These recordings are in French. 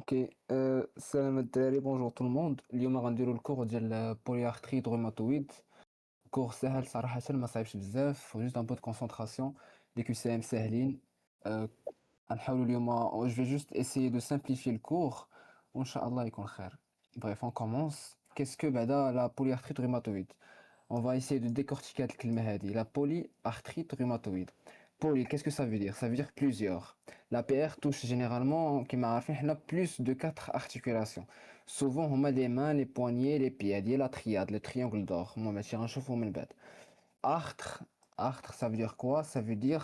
اوكي السلام الدراري بونجور tout le monde. اليوم غنديرو الكور ديال بوليارثريت روماتويد. كور ساهل صراحة، ما صعيبش بزاف، جوست ان بو دو كونسونطراسيون. لي كيو سي ام ساهلين. أه، غنحاولو اليوم جو في جوست اسيي دو سامبليفي الكور وان شاء الله يكون خير. Bref, on commence. Qu'est-ce que بعدا la polyarthrite rhumatoïde? On va essayer de décortiquer هاد الكلمة هادي. La polyarthrite rhumatoïde. Poly, qu'est-ce que ça veut dire? Ça veut dire plusieurs. La PR touche généralement, qui m'a fait plus de 4 articulations. Souvent, on a les mains, les poignets, les pieds. Il y a la triade, le triangle d'or. Moi, je vais chauffe au bête. Artre, artre, ça veut dire quoi? Ça veut dire,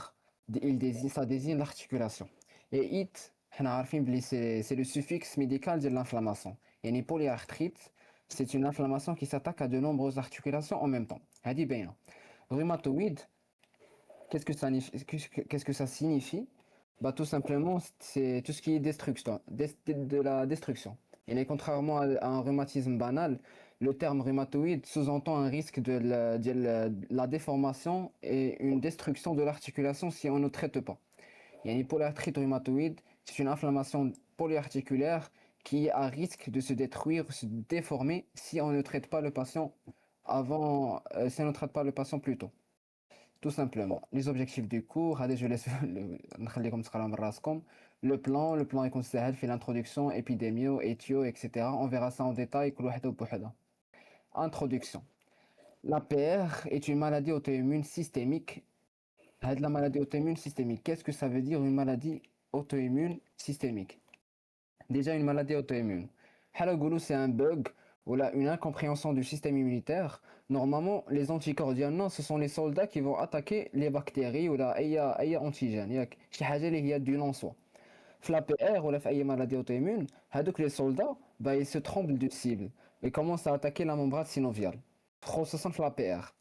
ça désigne l'articulation. Et it, c'est le suffixe médical de l'inflammation. Et une polyarthrite, c'est une inflammation qui s'attaque à de nombreuses articulations en même temps. Hadi bien. Rhumatoïde, qu'est-ce que ça signifie? Bah, tout simplement, c'est tout ce qui est destruction, de la destruction. Et contrairement à un rhumatisme banal, le terme rhumatoïde sous-entend un risque de la déformation et une destruction de l'articulation si on ne traite pas. Il y a une polyarthrite rhumatoïde, c'est une inflammation polyarticulaire qui a risque de se détruire, se déformer si on ne traite pas le patient si on ne traite pas le patient plus tôt. Tout simplement. Les objectifs du cours, allez, je laisse نخليكم تقراو من راسكم. Le plan يكون سهل في l'introduction, épidémio, éthio, etc. On verra ça en détail كل وحدة بوحدها. Introduction. La PR est une maladie auto-immune systémique. La maladie auto-immune systémique. Qu'est-ce que ça veut dire une maladie auto-immune systémique? Déjà, une maladie auto-immune. Halogulu, c'est un bug ou là, une incompréhension du système immunitaire. Normalement, les anticorps ديالنا, ce sont les soldats qui vont attaquer les bactéries ou là, أي antigène. ياك شي حاجة اللي هي du en soi. في la PR ou là, في أي maladie auto-immune, هادوك les soldats, bah, ils se trompent de cible et commencent à attaquer la membrane synoviale. خصوصا في la PR.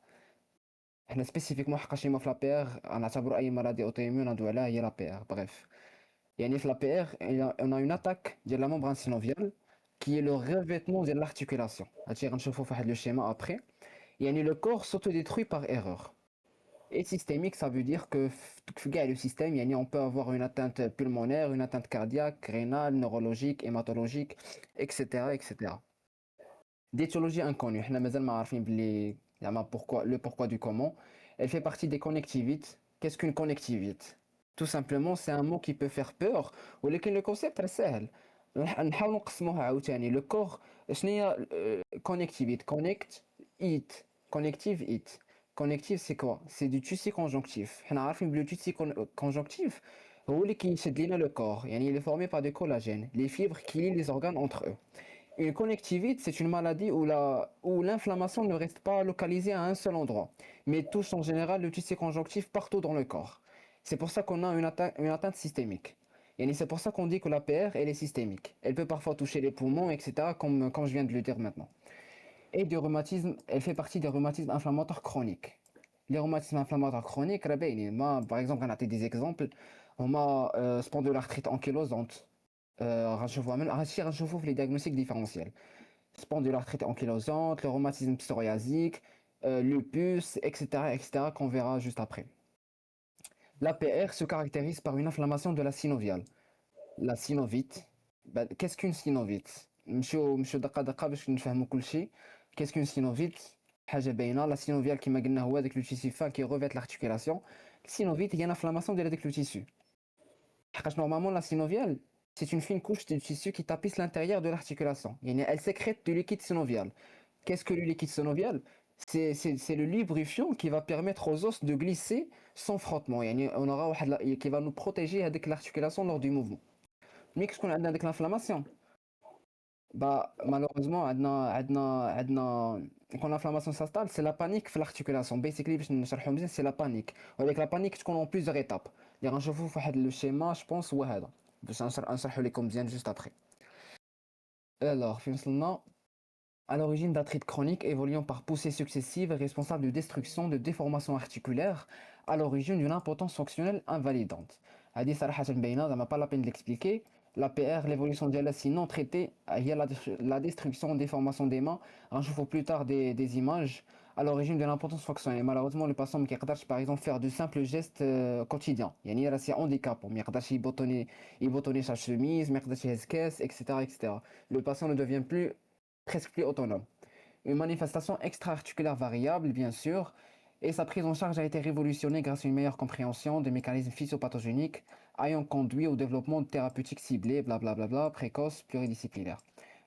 احنا spécifiquement حقاش في la PR غنعتبروا أي maladie auto-immune ندوي عليها هي la PR. Bref. يعني في la PR, on a une attaque de la membrane synoviale qui est le revêtement de l'articulation. غنشوفوا في واحد le schéma après. يعني le corps s'autodétruit par erreur. Et systémique, ça veut dire que le système, يعني on peut avoir une atteinte pulmonaire, une atteinte cardiaque, rénale, neurologique, hématologique, etc. etc. D'étiologie inconnue. احنا مازال ما عارفين بلي le pourquoi du comment. Elle fait partie des connectivites. Qu'est-ce qu'une connectivite? Tout simplement, c'est un mot qui peut faire peur, ولكن le concept est سهل. نحاول نقسموها عاوتاني. Le corps شنو هي connectivite? Connect it. Connective it. Connective c'est quoi? C'est du tissu conjonctif. حنا عارفين بلي le tissu conjonctif هو اللي كيشد لينا le corps. يعني il est formé par des collagènes, les fibres qui lient les organes entre eux. Une connectivite, c'est une maladie où l'inflammation ne reste pas localisée à un seul endroit, mais touche en général le tissu conjonctif partout dans le corps. C'est pour ça qu'on a une atteinte systémique. Et c'est pour ça qu'on dit que la PR, elle est systémique. Elle peut parfois toucher les poumons, etc., comme je viens de le dire maintenant. Et du rhumatisme, elle fait partie des rhumatismes inflammatoires chroniques. Les rhumatismes inflammatoires chroniques, par exemple, on a des exemples. On a spondylarthrite ankylosante. غنشوفوا في les diagnostics différentiels. Spondylarthrite ankylosante, le rhumatisme psoriasique, lupus, etc., etc., qu'on verra juste après. La PR se caractérise par une inflammation de la synoviale. La synovite, qu'est-ce qu'une synovite? نمشيو دقة دقة باش نفهموا كل شيء. Qu'est-ce qu'une synovite? حاجة باينة. La synoviale كما قلنا هو هذاك le tissu fin qui revêt l'articulation. Synovite هي l'inflammation de هذاك le tissu. حقاش normalement la synoviale, c'est une fine couche de tissu qui tapisse l'intérieur de l'articulation. Elle sécrète du liquide synovial. Qu'est-ce que le liquide synovial? C'est le lubrifiant qui va permettre aux os de glisser sans frottement. On aura qui va nous protéger avec l'articulation lors du mouvement. Mais qu'est-ce qu'on a avec l'inflammation? Bah, malheureusement, quand l'inflammation s'installe, c'est la panique في l'articulation. Basically, c'est la panique. Avec la panique, tu connais en plusieurs étapes. اللي غنشوفوا في واحد le schéma, je pense, هو هذا. باش نشرحه لكم مزيان juste après. Alors, فين وصلنا؟ À l'origine d'arthrite chronique évoluant par poussées successives responsable de destruction, de déformation articulaire, à l'origine d'une impotence fonctionnelle invalidante. هذه صراحة باينة, ça m'a pas la peine de l'expliquer. La PR, l'évolution ديالها sinon traitée, il y a la destruction, déformation des mains. On plus tard des images. à l'origine de l'importance fonctionnelle. Malheureusement, le patient qui يقدرش par exemple faire de simples gestes quotidiens. يعني راه سي handicap. ما يقدرش يبوتوني sa chemise, ما يقدرش يهز كاس, etc., etc. Le patient ne devient presque plus autonome. Une manifestation extra-articulaire variable, bien sûr, et sa prise en charge a été révolutionnée grâce à une meilleure compréhension des mécanismes physiopathogéniques ayant conduit au développement de thérapeutiques ciblées, blablabla, précoces, pluridisciplinaires.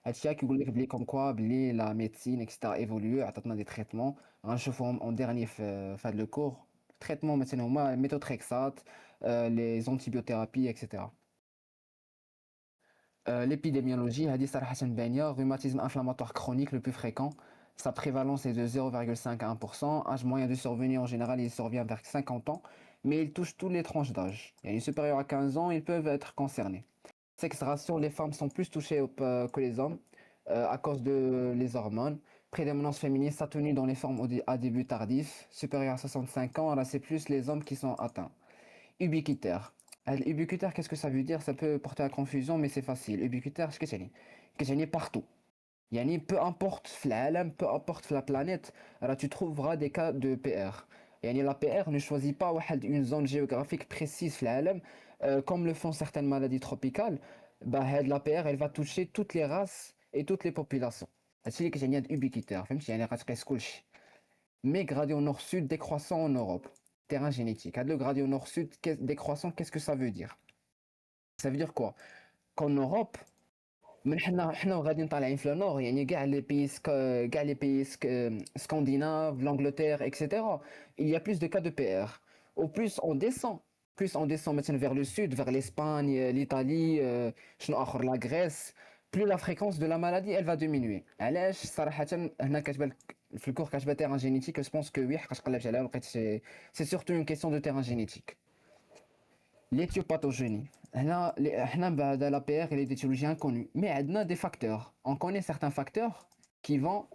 هادشي كيقول لك بلي كوم كوا بلي لا ميديسين اكسترا ايفوليو عطاتنا دي تريتمون غنشوفوهم اون ديرني في هاد لو كور تريتمون مثلا هما ميثوتريكسات لي زونتيبيوثيرابي اكسيتيرا. L'épidémiologie هذه صراحة باينة rhumatisme inflammatoire chronique le plus fréquent. Sa prévalence est de 0,5 à 1%. Âge moyen de survenue en général il survient vers 50 ans, mais il touche toutes les tranches d'âge. Et supérieurs à 15 ans, ils peuvent être concernés. Sexe ratio, les femmes sont plus touchées que les hommes à cause de les hormones. Prédominance féminine, sa tenue dans les formes à début tardif. Supérieur à 65 ans, là c'est plus les hommes qui sont atteints. Ubiquitaire. Ubiquitaire, qu'est-ce que ça veut dire? Ça peut porter à confusion, mais c'est facile. Ubiquitaire, qu'est-ce que c'est? Partout. Yani, peu importe l'âme, peu importe la planète, alors tu trouveras des cas de PR. Yani, la PR ne choisit pas une zone géographique précise l'âme, comme le font certaines maladies tropicales. Bah, la PR, elle va toucher toutes les races et toutes les populations. C'est que j'ai ubiquitaire. Mais gradé au nord-sud, décroissant en Europe. Terrain génétique. Le gradé au nord-sud, décroissant, qu'est-ce que ça veut dire? Ça veut dire quoi? Qu'en Europe, من حنا وغادي طالعين في النور يعني كاع لي بيس scandinaves, l'Angleterre, etc. Il y a plus de cas de PR. Au plus on descend maintenant vers le sud, vers l'Espagne, l'Italie, شنو آخر, la Grèce, plus la fréquence de la maladie elle va diminuer. علاش صراحة هنا كتبان في الكور كتبان terrain génétique, je pense que oui حقاش قلبت عليها لقيت c'est surtout une question de terrain génétique. L'éthiopathogénie. La PR et les étiologies inconnues. Mais il y a des facteurs. On connaît certains facteurs qui vont,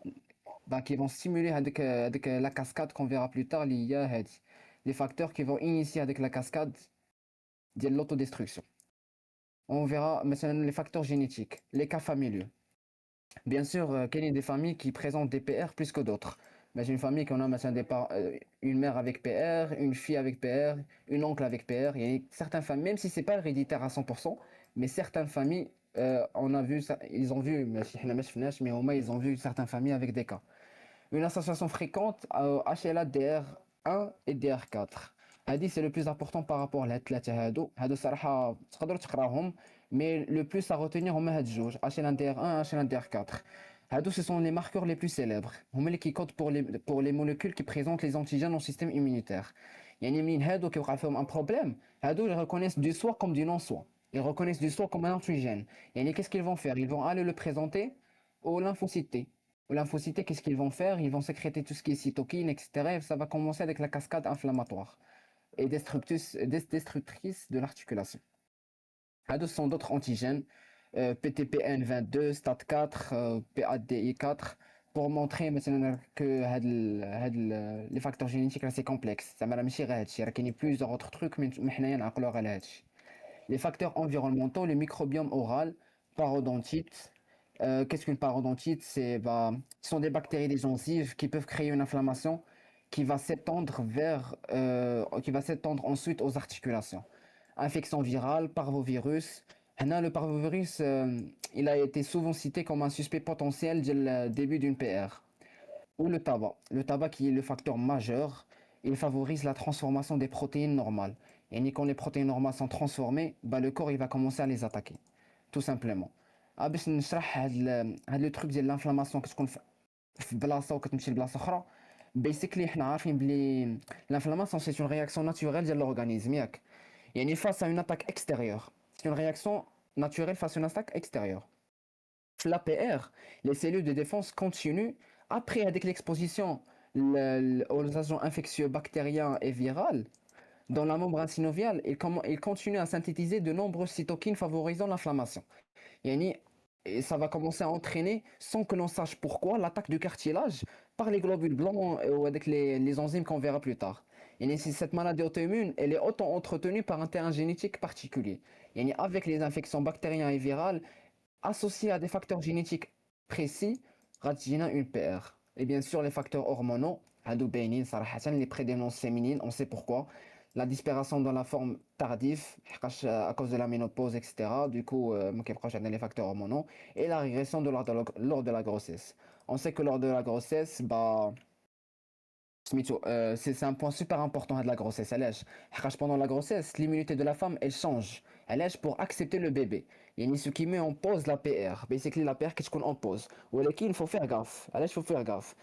qui vont stimuler avec la cascade qu'on verra plus tard. Il y a les facteurs qui vont initier avec la cascade de l'autodestruction. On verra maintenant les facteurs génétiques, les cas familiaux. Bien sûr, il y a des familles qui présentent des PR plus que d'autres. Mais j'ai une famille qui en a maintenant une mère avec PR, une fille avec PR, une oncle avec PR. Il y a certaines familles, même si c'est pas héréditaire à 100%, mais certaines familles, on a vu ça, ils ont vu, mais au moins ils ont vu certaines familles avec des cas. Une association fréquente HLA DR1 et DR4. هذه c'est le plus important par rapport à الثلاثة هادو صراحة تقدروا تقراهم mais le plus à retenir هما هاد الجوج HLA-DR1 HLA-DR4. هادو ce sont les marqueurs les plus célèbres هما اللي كيكود pour les molécules qui présentent les antigènes au système immunitaire. يعني منين هادو كيوقع فيهم un problème هادو ils reconnaissent du soi comme du non-soi. Ils reconnaissent du soi comme un antigène. يعني qu'est-ce qu'ils vont faire? Ils vont aller le présenter aux lymphocytes T. Aux lymphocytes, qu'est-ce qu'ils vont faire? Ils vont sécréter tout ce qui est cytokine, etc. Et ça va commencer avec la cascade inflammatoire et destructrice de l'articulation. Ce sont d'autres antigènes, PTPN22, STAT4, PADI4, pour montrer maintenant que les facteurs génétiques c'est complexe. Ça m'a ماشي غير هادشي, راه كاينين plusieurs autres trucs mais حنايا نعقلوا على هادشي. Les facteurs environnementaux, le microbiome oral, parodontite. Qu'est-ce qu'une parodontite? Ce sont des bactéries des gencives qui peuvent créer une inflammation qui va qui va s'étendre ensuite aux articulations. Infection virale, parvovirus. Hna, le parvovirus, il a été souvent cité comme un suspect potentiel dès le début d'une PR. Ou le tabac. Le tabac qui est le facteur majeur, il favorise la transformation des protéines normales. Et quand les protéines normales sont transformées, le corps il va commencer à les attaquer. Tout simplement. باش نشرح هاد لو تروك ديال لانفلاماسيون كتكون في بلاصه وكتمشي لبلاصه اخرى. بيسيكلي حنا عارفين بلي لانفلاماسيون سي اون رياكسيون ناتوريل ديال لورغانيزم ياك يعني face à une attaque extérieure. C'est une réaction naturelle face à une attaque extérieure. L'APR, les cellules de défense continuent après avec l'exposition aux agents infectieux bactériens et viraux dans la membrane synoviale, ils continuent à synthétiser de nombreuses cytokines favorisant l'inflammation. Et ça va commencer à entraîner, sans que l'on sache pourquoi, l'attaque du cartilage par les globules blancs ou avec les enzymes qu'on verra plus tard. Et cette maladie auto-immune, elle est auto-entretenue par un terrain génétique particulier. Et avec les infections bactériennes et virales associées à des facteurs génétiques précis, radicina une PR. Et bien sûr, les facteurs hormonaux, هادو باينين صراحة les prédominances féminines, on sait pourquoi. La disparition dans la forme tardive, حقاش à cause de la ménopause, etc. Du coup, ما كيبقاوش عندنا les facteurs hormonaux. Et la régression lors de la grossesse. On sait que lors de la grossesse, bah, c'est un point super important de la grossesse. علاش؟ حقاش pendant la grossesse, l'immunité de la femme, elle change. علاش؟ Pour accepter le bébé. يعني ce qui met en pause la PR. Basically, la PR كتكون en pause. ولكن il faut faire gaffe. علاش faut faire gaffe؟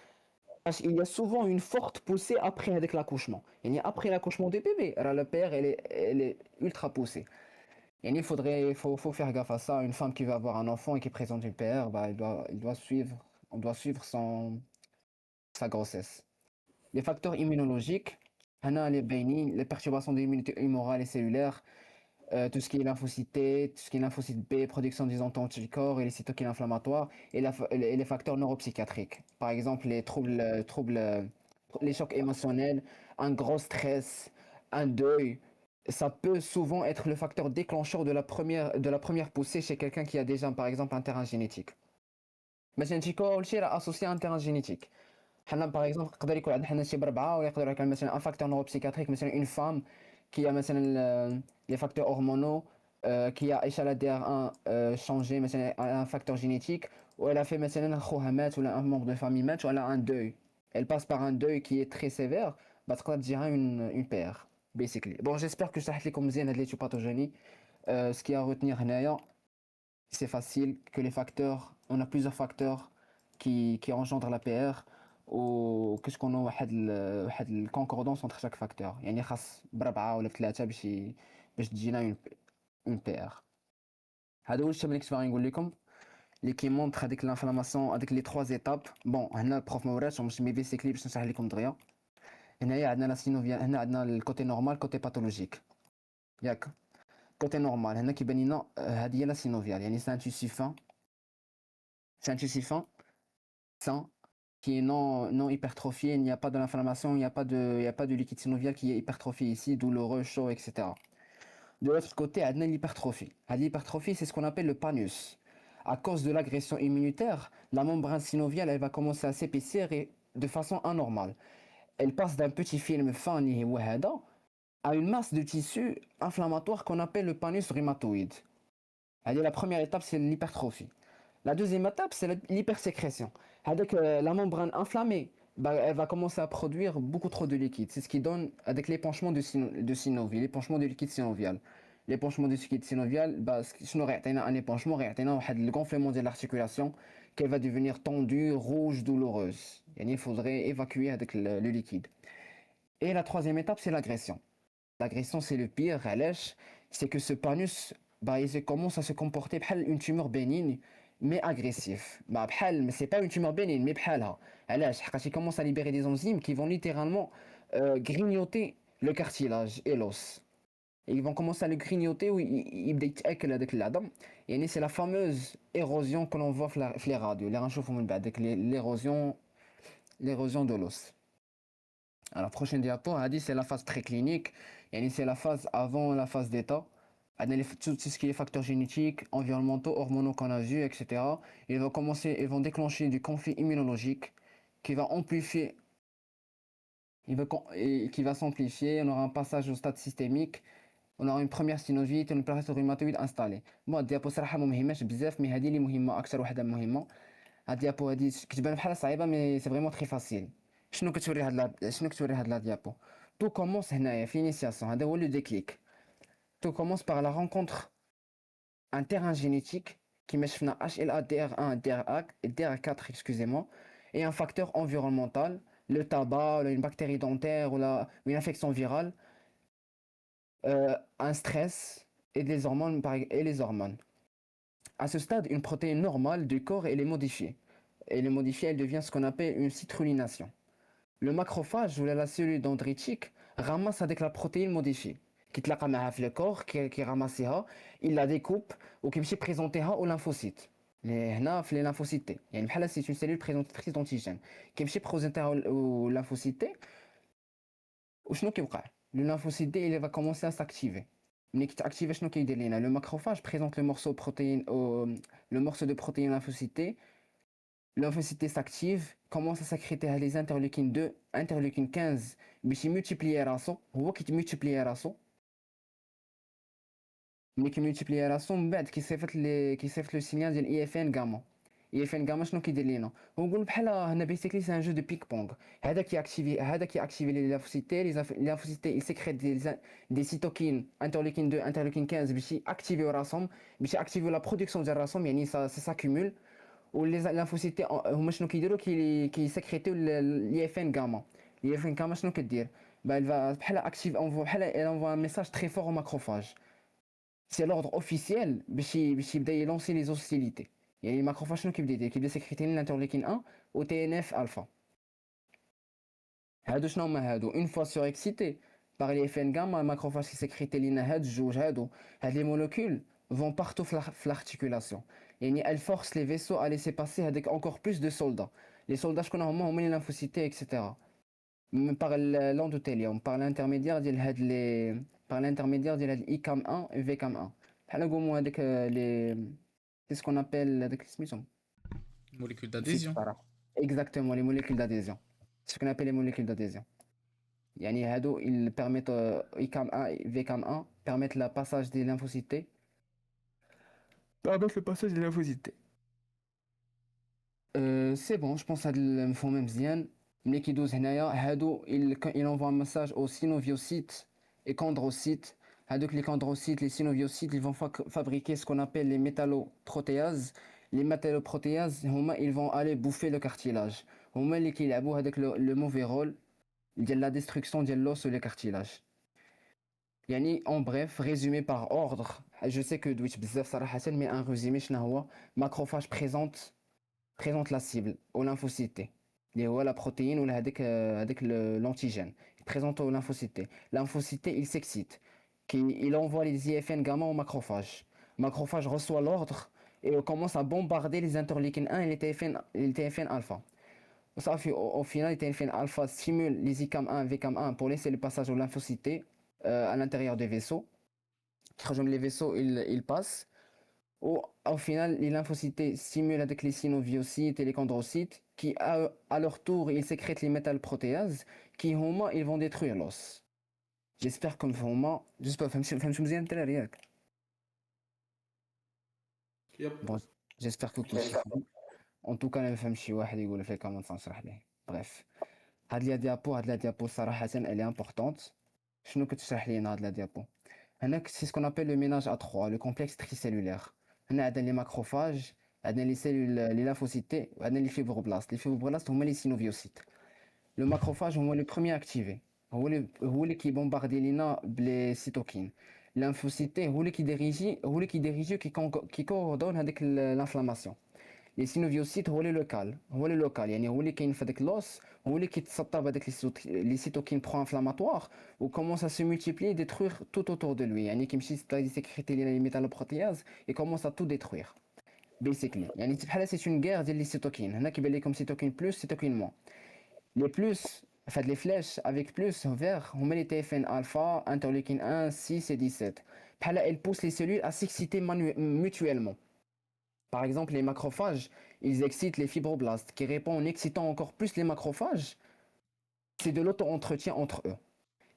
Parce qu'il y a souvent une forte poussée après avec l'accouchement. Et après l'accouchement du bébé, alors le père, elle est ultra poussée. Et faut faire gaffe à ça. Une femme qui veut avoir un enfant et qui présente une PR, bah, on doit suivre sa grossesse. Les facteurs immunologiques, les perturbations de l'immunité humorale et cellulaire, tout ce qui est lymphocyté, tout ce qui est lymphocyte B, production des anticorps et les cytokines inflammatoires, et les facteurs neuropsychiatriques. Par exemple, les chocs émotionnels, un gros stress, un deuil. Ça peut souvent être le facteur déclencheur de la première poussée chez quelqu'un qui a déjà, par exemple, un terrain génétique. Mais c'est associé à un terrain génétique. حنا par exemple يقدر يكون عندنا حنا شي بربعه ولا يقدر يكون مثلا ان فاكتور نوروبسيكاتريك مثلا une femme qui a مثلا les facteurs hormonaux qui a إشارة DR1 changé مثلا un facteur génétique ou elle a fait مثلا خوها مات ولا un membre de famille مات ولا un deuil elle passe par un deuil qui est très sévère bah تقدر تجيها une PR basically bon j'espère que شرحت لكم مزيان هاد l'éthiopathogennie ce qu'il y a à retenir هنايا c'est facile que les facteurs, on a plusieurs facteurs qui engendrent la PR ou qu'est-ce qu'on a واحد الكونكوردونس entre chaque facteur يعني خاص بربعة ولا بثلاثة باش تجينا une PR هذا هو الشيء اللي كنت باغي نقول لكم اللي كيمونطخ هذيك لانفلاماسيون هذيك لي 3 ايتاب بون هنا البروف ما وراتهمش مي بيسيكلي باش نشرح لكم دغيا هنايا عندنا لا سينوفيال هنا عندنا الكوتي نورمال كوتي باثولوجيك ياك côté normal هنا كيبان لنا هذه هي لا سينوفيال يعني c'est un tissu fin c'est un tissu fin sain qui est non hypertrophié, il n'y a pas de l'inflammation, il y a pas de liquide synovial qui est hypertrophié ici, douloureux, chaud, etc. De l'autre côté, on a l'hypertrophie. L'hypertrophie, c'est ce qu'on appelle le panus. À cause de l'agression immunitaire, la membrane synoviale, elle va commencer à s'épaissir et de façon anormale. Elle passe d'un petit film fin à une masse de tissu inflammatoire qu'on appelle le panus rhumatoïde. La première étape, c'est l'hypertrophie. La deuxième étape, c'est l'hypersécrétion. Avec la membrane inflammée, bah, elle va commencer à produire beaucoup trop de liquide. C'est ce qui donne avec l'épanchement de synovie, l'épanchement du liquide synovial. L'épanchement du liquide synovial, bah, un épanchement, le gonflement de l'articulation, qu'elle va devenir tendue, rouge, douloureuse. Et il faudrait évacuer avec le liquide. Et la troisième étape, c'est l'agression. L'agression, c'est le pire, c'est que ce panus, bah, il commence à se comporter comme une tumeur bénigne, mais agressif. Bah, mais c'est pas une tumeur bénigne, mais بحالها. Il commence à libérer des enzymes qui vont littéralement grignoter le cartilage et l'os. Et ils vont commencer à le grignoter ou يبدا يتاكل هذاك العظم. يعني c'est la fameuse érosion que l'on voit في les radios. اللي غنشوفوا من بعد l'érosion de l'os. Alors, prochaine diapo, on a dit c'est la phase préclinique, et c'est la phase avant la phase d'état. Tout ce qui est facteurs génétiques, environnementaux, hormonaux qu'on a vu, etc. Ils vont déclencher du conflit immunologique qui va amplifier, et qui va s'amplifier. On aura un passage au stade systémique. On aura une première synovite et une plaque rhumatoïde installée. Moi, الديابو صراحة ما مهماش بزاف مي هذه اللي مهمة أكثر وحدة مهمة. هاد الديابو هادي كتبان بحال صعيبة مي سي فريمون تري فاسيل. شنو كتوري هاد لا ديابو؟ تو كومونس هنايا في initiation هذا هو لو ديكليك. تو كومونس باغ لا رونكونتر ان تيران جينيتيك كيما شفنا HLA-DR1, DR4, excusez-moi, et un facteur environnemental, le tabac, une bactérie dentaire ou une infection virale, un stress et des hormones et les hormones. À ce stade, une protéine normale du corps elle est modifiée. Elle est modifiée, elle devient ce qu'on appelle une citrulination. Le macrophage ou la cellule dendritique ramasse avec la protéine modifiée qui تلاقى معها في le corps qui راماسيها il la découpe وكيمشي بريزونتيها au lymphocyte اللي هنا في les lymphocytes يعني بحال c'est une cellule présentatrice d'antigène كيمشي بريزونتيها au lymphocyte وشنو كيوقع le lymphocyte il va commencer à s'activer ملي كيتاكتيفي شنو كيدير لينا le macrophage présente le morceau de protéine lymphocyte Lymphocyte s'active, commence à sécréter les interleukines 2, interleukine 15 باش يمultiplier راسو هو كيتمultiplier راسو ملي كيمultiplier راسو من بعد كيصيفط لو سينيال ديال اي اف ان غاما اي اف ان غاما شنو كيدير لينا هو نقول بحال هنا بيسيكلي سي ان جو دو بيك بونغ هذا كياكتيفي لي لافوسيتي لي لافوسيتي يسيكريت دي سيتوكين انترلوكين 2 انترلوكين 15 باش ياكتيفيو راسهم باش ياكتيفيو لا برودكسيون ديال راسهم يعني سا ساكيمول ولي لانفوسيتي هما شنو كيديروا كيسكريتيو لي اف ان غاما لي اف ان غاما شنو كدير بحال اكتيف اونفو بحال انفو ان ميساج تري فور او ماكروفاج سي لوردر اوفيسيال باش يبدا يلونسي لي زوستيليتي يعني الماكروفاج شنو كيبدا يدير كيبدا سكريتي الانترليكين 1 و تي ان اف الفا هادو شنو هما هادو اون فوا سور اكسيتي باغ لي اف ان غاما الماكروفاج كيسكريتي لينا هاد الجوج هاد لي مولكول vont partout في l'articulation يعني elle force les vaisseaux à laisser passer avec encore plus de soldats les soldats شكون هما les lymphocytes etc par l'endothélium par l'intermédiaire ديال هاد les par l'intermédiaire ديال هاد ICAM1 et VCAM1 بحال نقولوا هذاك les c'est ce qu'on appelle هذاك سميتهم Molécule نسيت d'adhésion. الصراحه exactement les molécules d'adhésion c'est ce qu'on appelle les molécules d'adhésion يعني هادو ils permettent ICAM1 et VCAM1 permettent le passage des lymphocytes permettent le passage des lymphocytes سي بون جو بونس هاد المفهومه مزيان ملي كيدوز هنايا هادو il envoie un message aux synoviocytes et chondrocytes هادوك لي chondrocytes les synoviocytes ils vont fabriquer ce qu'on appelle les métalloprotéases les métalloprotéases هما ils vont aller bouffer le cartilage هما اللي كيلعبوا هذاك le mauvais rôle ديال la destruction ديال l'os ou le cartilage يعني en bref résumé par ordre je sais que دويت بزاف صراحه mais un résumé شنو هو macrophage présente la cible au lymphocyte اللي هو la protéine ولا هذاك l'antigène il présente au lymphocyte lymphocyte il s'excite il envoie les IFN gamma au macrophage reçoit l'ordre et commence à bombarder les interleukines 1 et les TFN alpha au final les TFN alpha stimulent les ICAM1 VCAM1 pour laisser le passage au lymphocyte à l'intérieur des vaisseaux les vaisseaux ils passent au final, les lymphocytes stimulent avec les synoviocytes et les chondrocytes qui, à leur tour, ils sécrètent les métalloprotéases qui, ils vont détruire l'os. J'espère que j'espère فهمتوا مزيان الدراري ياك Yep. bon j'espère que كلشي فهم en tout cas ما فهمش شي واحد يقول في الكومنت نشرح ليه bref هاد لا ديابو صراحة elle est importante شنو كتشرح لينا هاد لا ديابو هناك c'est ce qu'on appelle le ménage à trois le complexe tricellulaire هنا عندنا لي ماكروفاج عندنا لي سيلول لي لافوسيتي وعندنا لي فيبروبلاست هما لي سينوفيوسيت لو ماكروفاج هو لو بروميير اكتيفي هو اللي كيبومباردي لينا بلي سيتوكين لانفوسيتي هو اللي كيديريجي كيكوردون هذيك لانفلاماسيون لي سينوفيوسيت هو لي لوكال يعني هو اللي كاين في هذاك لوس هو اللي كيتسطب هذاك لي سيتوكين برو انفلاماتوار و كومونس ا سو مولتيبليي ديتروير tout autour de lui يعني كيمشي يسكريتي لي ميتالوبروتياز et commence à tout détruire basically يعني بحال سي اون غير ديال لي سيتوكين هنا كيبان لكم سيتوكين بلس سيتوكين موان لي بلس فهاد لي فلاش افيك بلس فير هما لي تي اف ان الفا انترلوكين 1 6 et 17 بحال elle pousse les cellules à s'exciter mutuellement. Par exemple, les macrophages, ils excitent les fibroblastes, qui répondent en excitant encore plus les macrophages. C'est de l'auto-entretien entre eux.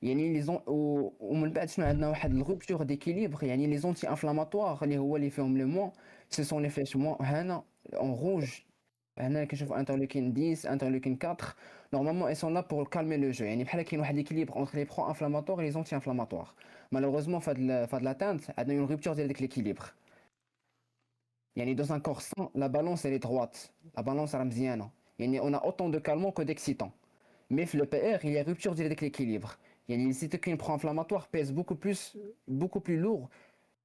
يعني ومن بعد شنو عندنا واحد الرupture d'équilibre يعني les anti-inflammatoires اللي هو اللي فيهم لو موان ce sont les flèches moins هنا en rouge هنا كنشوف interleukine 10 interleukine 4 normalement elles sont là pour calmer le jeu يعني بحال كاين واحد l'équilibre entre les pro-inflammatoires et les anti-inflammatoires malheureusement فهاد l'atteinte عندنا une rupture ديال داك l'équilibre يعني dans un corps sain la balance elle est droite la balance راه مزيانه يعني on a autant de calmants que d'excitants mais le PR il y a rupture ديال l'équilibre يعني les cytokines pro-inflammatoires pèsent beaucoup plus lourd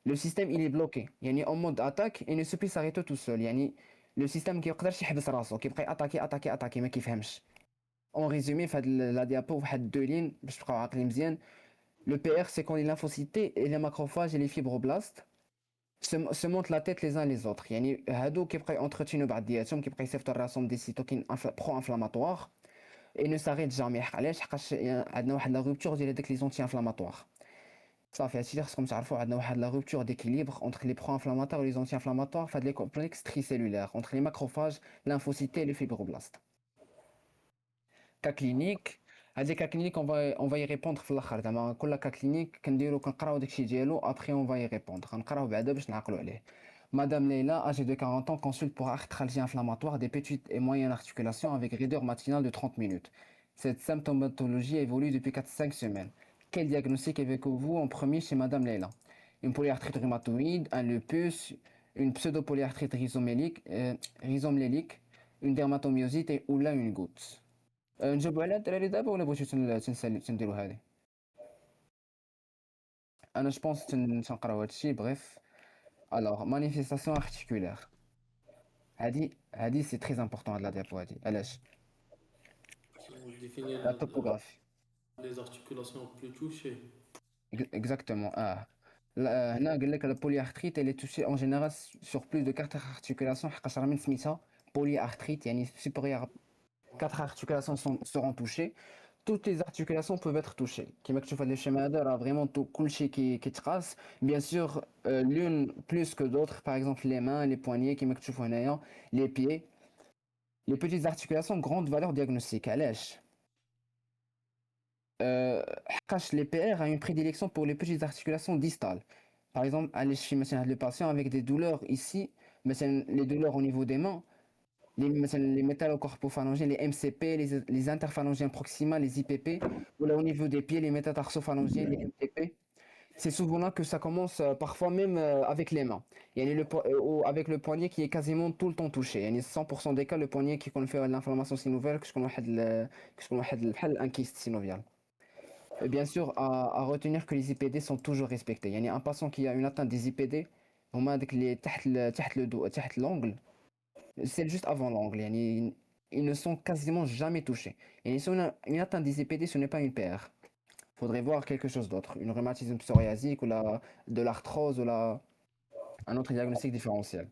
le système il est bloqué يعني en mode attaque il ne peut plus s'arrêter tout seul يعني le système كيقدرش يحبس راسو كيبقى اتاكي ما كيفهمش en résumé فهاد la diapo واحد deux lignes باش تبقاو عاقلين مزيان le PR c'est quand les lymphocytes et les macrophages et les fibroblastes se montent la tête les uns les autres يعني هادو كيبقاو entretenus بعضياتهم كيبقاو يصيفطوا لراسهم des cytokines pro-inflammatoires et ne s'arrête jamais علاش حقاش عندنا واحد لا rupture ديال هذاك les anti-inflammatoires صافي هادشي خصكم تعرفوا عندنا واحد لا rupture d'équilibre entre les pro-inflammatoires et les anti-inflammatoires فهاد les complexes tricellulaires entre les macrophages, lymphocytes et les fibroblastes. Cas clinique, هاد les cas cliniques on va y répondre في الاخر زعما كل cas clinique كنقراو داكشي ديالو après on va y répondre غنقراو بعدا باش نعقلوا عليه. Madame Leila, âgée de 40 ans, consulte pour arthralgie inflammatoire des petites et moyennes articulations avec raideur matinale de 30 minutes. Cette symptomatologie évolue depuis 4-5 semaines. Quel diagnostic avez-vous en premier chez Madame Leila? Une polyarthrite rhumatoïde, un lupus, une pseudopolyarthrite rhizomyélique, une dermatomyosite ou là une goutte. نجاوبوا على الدراري دابا ولا بغيتو تنديروا هذه؟ انا جوبونس تنقراو هادشي بغيف. الوغ مانيفيستاسيون ارتيكولير هادي سي تري امبورطون هاد لا ديابو هادي علاش؟ Si on définit لا توبوغرافي les articulations plus touchées. exactement هنا قال لك البوليارثريت اللي توشي اون جينيرال سور بلوس دو 4 articulations حقاش راه من سميتها بوليارثريت يعني supérieur 4 articulations seront touchées. Toutes les articulations peuvent être touchées. Qui m'a fait le schéma de là vraiment tout couché qui trace. Bien sûr, l'une plus que d'autres, par exemple les mains, les poignets, qui m'a fait les pieds. Les petites articulations, grande valeur diagnostique. Allez. Les PR a une prédilection pour les petites articulations distales. Par exemple, allez chez le patient avec des douleurs ici, mais les douleurs au niveau des mains. Les métallocorpophalangiens, les MCP, les interphalangiens proximales, les IPP, ou là au niveau des pieds, les métatarso-phalangiens, les MTP. C'est souvent là que ça commence, parfois même avec les mains. Il y a ou avec le poignet qui est quasiment tout le temps touché. Il y a 100% des cas, le poignet qui fait l'inflammation synoviale, que je connais un kyste synovial. Et bien sûr, à retenir que les IPD sont toujours respectés. Il y a un patient qui a une atteinte des IPD, on m'a dit que les تحت l'ongle, c'est juste avant l'angle. Ils ne sont quasiment jamais touchés. Et si on a une atteinte des IPD, ce n'est pas une PR. Il faudrait voir quelque chose d'autre. Une rhumatisme psoriasique ou de l'arthrose ou un autre diagnostic différentiel.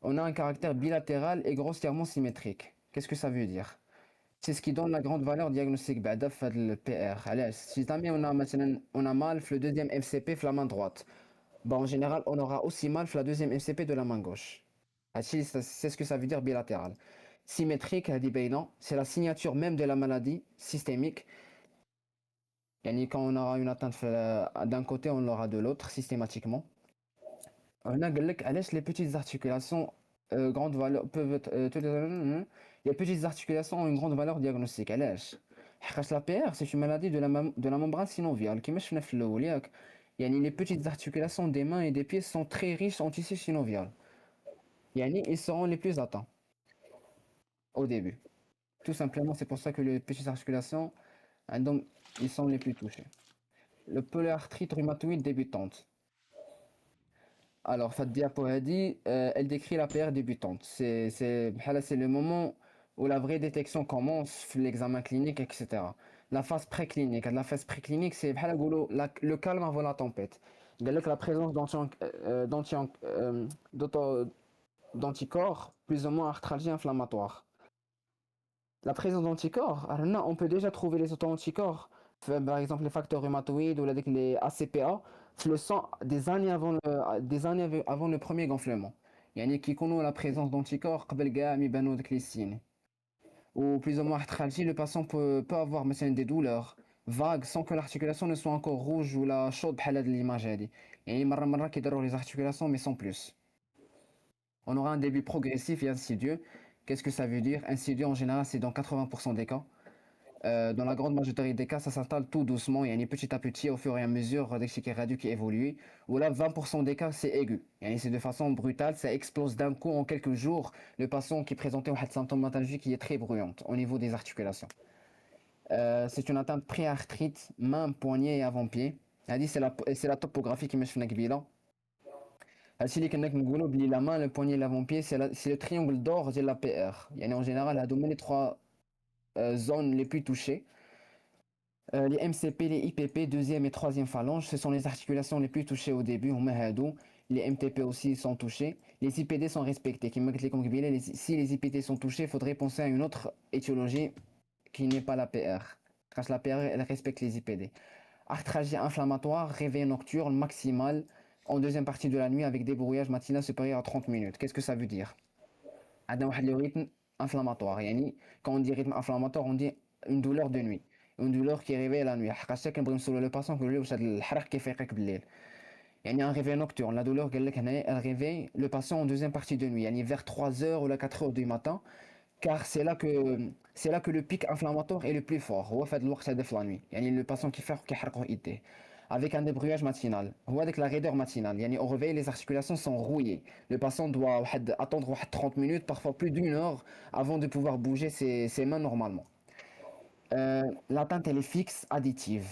On a un caractère bilatéral et grossièrement symétrique. Qu'est-ce que ça veut dire? C'est ce qui donne la grande valeur diagnostique بعدا في هذا le PR. Allez, si jamais on a mal le deuxième MCP la main droite, bah, en général, on aura aussi mal la deuxième MCP de la main gauche. C'est ce que ça veut dire bilatéral. Symétrique, c'est la signature même de la maladie systémique. Quand on aura une atteinte d'un côté, on l'aura de l'autre systématiquement. On a les petites articulations grande valeur peuvent être les petites articulations ont une grande valeur diagnostique. La PR, c'est une maladie de la membrane synoviale qui مش في الأول ياك. Les petites articulations des mains et des pieds sont très riches en tissu synovial. Ils seront les plus atteints au début. Tout simplement, c'est pour ça que les petites articulations, ils sont les plus touchés. Le polyarthrite rhumatoïde débutante. Alors, cette diapo elle décrit la PR débutante. C'est le moment où la vraie détection commence, l'examen clinique, etc. La phase préclinique. La phase préclinique, c'est le calme avant la tempête. La présence d'anticorps, plus ou moins arthralgie inflammatoire. La présence d'anticorps, on peut déjà trouver les auto-anticorps, par exemple les facteurs rhumatoïdes ou les ACPA, le sang des années avant le premier gonflement. Il y a qui connaissent la présence d'anticorps, ou plus ou moins arthralgie, le patient peut avoir des douleurs vagues sans que l'articulation ne soit encore rouge ou la chaude de l'image. Les articulations, mais sans plus. On aura un début progressif et insidieux. Qu'est-ce que ça veut dire? Insidieux, en général, c'est dans 80% des cas. Dans la grande majorité des cas, ça s'installe tout doucement. Il y a petit à petit, au fur et à mesure, des cycles radiaux qui évoluent. Ou là, 20% des cas, c'est aigu. C'est de façon brutale, ça explose d'un coup en quelques jours. Le patient qui présentait une symptomatologie qui est très bruyante au niveau des articulations. C'est une atteinte préarthrite, main, poignet et avant-pied. C'est la topographie qui me fait bilan. La main, le poignet et l'avant-pied, c'est le triangle d'or de la PR. En général, elle domine les trois zones les plus touchées. Les MCP, les IPP, deuxième et troisième phalange, ce sont les articulations les plus touchées au début. Les MTP aussi sont touchés. Les IPD sont respectés. Si les IPD sont touchés, il faudrait penser à une autre étiologie qui n'est pas la PR. Car la PR, elle respecte les IPD. arthralgie inflammatoire, réveil nocturne maximal en deuxième partie de la nuit avec débrouillage matinal supérieur à 30 minutes. Qu'est-ce que ça veut dire? عندنا واحد le rythme inflammatoire. يعني quand on dit rythme inflammatoire, on dit une douleur de nuit. Une douleur qui réveille la nuit. حقاش كنبغي نسولو le patient نقولوا له واش هاد الحرق كيفيقك بالليل. يعني un réveil nocturne. La douleur قال لك هنايا elle réveille le patient en deuxième partie de nuit. يعني vers 3 heures ou 4 heures du matin. Car c'est là que le pic inflammatoire est le plus fort. هو في هاد الوقت هذا في la nuit. يعني le patient كيحرقه يديه. Avec un débrouillage matinal. Ou avec la raideur matinale. Yani au réveil, les articulations sont rouillées. Le patient doit attendre 30 minutes, parfois plus d'une heure, avant de pouvoir bouger ses mains normalement. L'atteinte, elle est fixe, additive.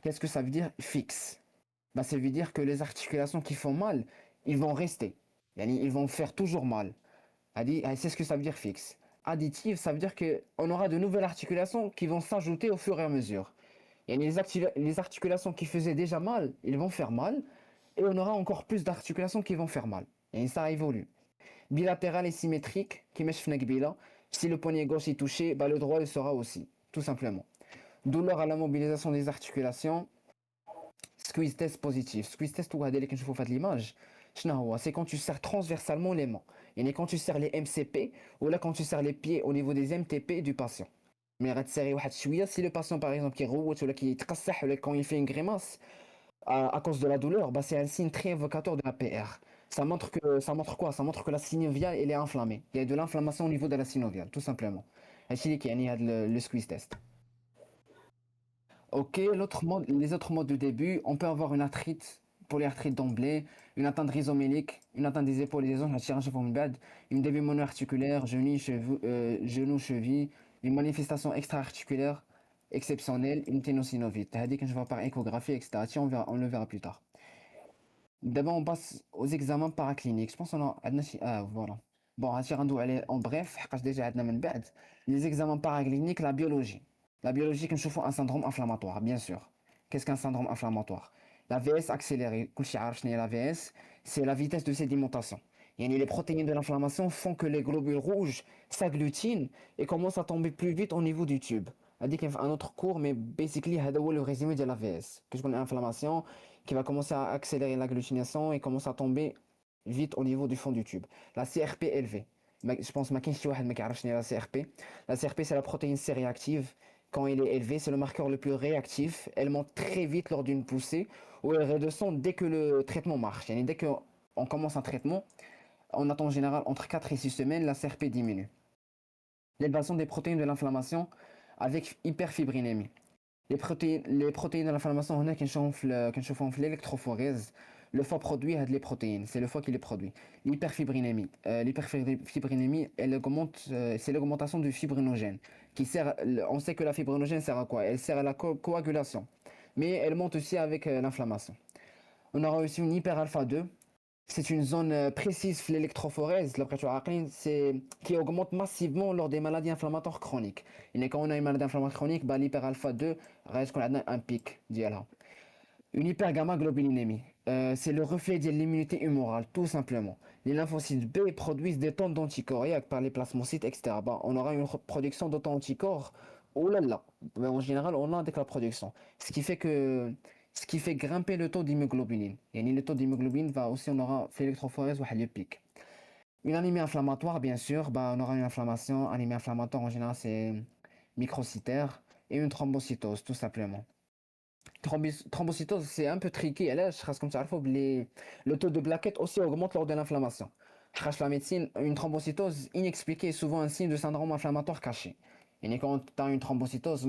Qu'est-ce que ça veut dire fixe? Bah, ça veut dire que les articulations qui font mal, ils vont rester. Yani, ils vont faire toujours mal. C'est ce que ça veut dire fixe. Additive, ça veut dire qu'on aura de nouvelles articulations qui vont s'ajouter au fur et à mesure. Et les articulations qui faisaient déjà mal, ils vont faire mal. Et on aura encore plus d'articulations qui vont faire mal. Et ça évolue. Bilatéral et symétrique, qui mèche fnekbila. Si le poignet gauche est touché, bah, le droit le sera aussi. Tout simplement. Douleur à la mobilisation des articulations. Squeeze test positif. Squeeze test, ou regardez je vous fais l'image. C'est quand tu serres transversalement les mains. Et quand tu serres les MCP, ou là quand tu serres les pieds au niveau des MTP du patient. Mais si le patient par exemple qui route ou qui quand il fait une grimace à cause de la douleur, bah, c'est un signe très évocateur de la PR. Ça montre quoi? Ça montre que la synoviale elle est inflammée. Il y a de l'inflammation au niveau de la synoviale, tout simplement. Le squeeze test. Ok, les autres modes de début, on peut avoir une arthrite pour les arthrites d'emblée, une atteinte rhizomélique, une atteinte des épaules et des hanches, une début monoarticulaire, genou, cheville, une manifestation extra-articulaire exceptionnelle, une ténosynovite. C'est-à-dire que je vais par échographie, etc. On le verra plus tard. D'abord, on passe aux examens paracliniques. Je pense qu'on a... voilà. Bon, en bref, les examens paracliniques, la biologie. La biologie, comme je fais un syndrome inflammatoire, bien sûr. Qu'est-ce qu'un syndrome inflammatoire? La VS accélérée, la VS, c'est la vitesse de sédimentation. Les protéines de l'inflammation font que les globules rouges s'agglutinent et commencent à tomber plus vite au niveau du tube. C'est-à-dire qu'il y a un autre cours, mais basically, c'est le résumé de la VS. Qu'est-ce qu'on a l'inflammation qui va commencer à accélérer l'agglutination et commence à tomber vite au niveau du fond du tube. La CRP élevée. Je pense que la CRP. La CRP, c'est la protéine C-réactive. Quand elle est élevée, c'est le marqueur le plus réactif. Elle monte très vite lors d'une poussée ou elle redescend dès que le traitement marche. Dès qu'on commence un traitement, on attend en général entre 4 et 6 semaines, la CRP diminue. L'élévation des protéines de l'inflammation avec hyperfibrinémie. Les protéines de l'inflammation, on a qui chauffent l'électrophorèse. Le foie produit les protéines, c'est le foie qui les produit. L'hyperfibrinémie. L'hyperfibrinémie, c'est l'augmentation du fibrinogène. On sait que la fibrinogène sert à quoi? Elle sert à la coagulation. Mais elle monte aussi avec l'inflammation. On aura aussi une hyper-alpha 2. C'est une zone précise de l'électrophorèse, qui augmente massivement lors des maladies inflammatoires chroniques. Et quand on a une maladie inflammatoire chronique, bah, l'hyper-alpha 2 reste qu'on a un pic. Une hypergamma-globulinémie. C'est le reflet de l'immunité humorale, tout simplement. Les lymphocytes B produisent des tonnes d'anticorps par les plasmocytes, etc. Bah, on aura une production d'auto-anticorps. Oh là là. Mais en général, on a avec la production. Ce qui fait grimper le taux d'hémoglobine. Et le taux d'hémoglobine va aussi, on aura fait l'électrophorèse ou le pic. Une anémie inflammatoire, bien sûr, bah, on aura une inflammation. Anémie inflammatoire, en général, c'est microcytaire. Et une thrombocytose, tout simplement. Thrombocytose, c'est un peu tricky. Le taux de plaquettes aussi augmente lors de l'inflammation. La médecine, une thrombocytose inexpliquée est souvent un signe de syndrome inflammatoire caché. Et quand tu as une thrombocytose,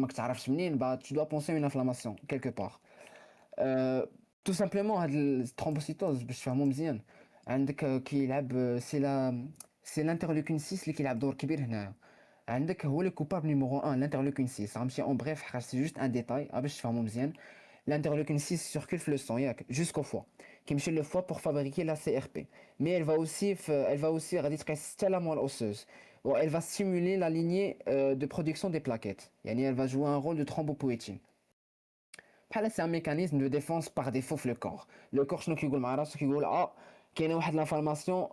bah, tu dois penser à une inflammation, quelque part. Tout simplement, la thrombocytose, je fais un مزيان. عندك كيلعب c'est l'interleukine 6 اللي كيلعب دور كبير هنا. عندك هو le coupable numéro 1, l'interleukine 6. En bref, c'est juste un détail, باش تفهموا مزيان. L'interleukine 6 circule le sang jusqu'au foie, qui met le foie pour fabriquer la CRP. Mais elle va aussi la moelle osseuse. Bon, elle va stimuler la lignée de production des plaquettes. Elle va jouer un rôle de thrombopoïétine. C'est un mécanisme de défense par défaut le corps. Le corps, je qu'il y a une inflammation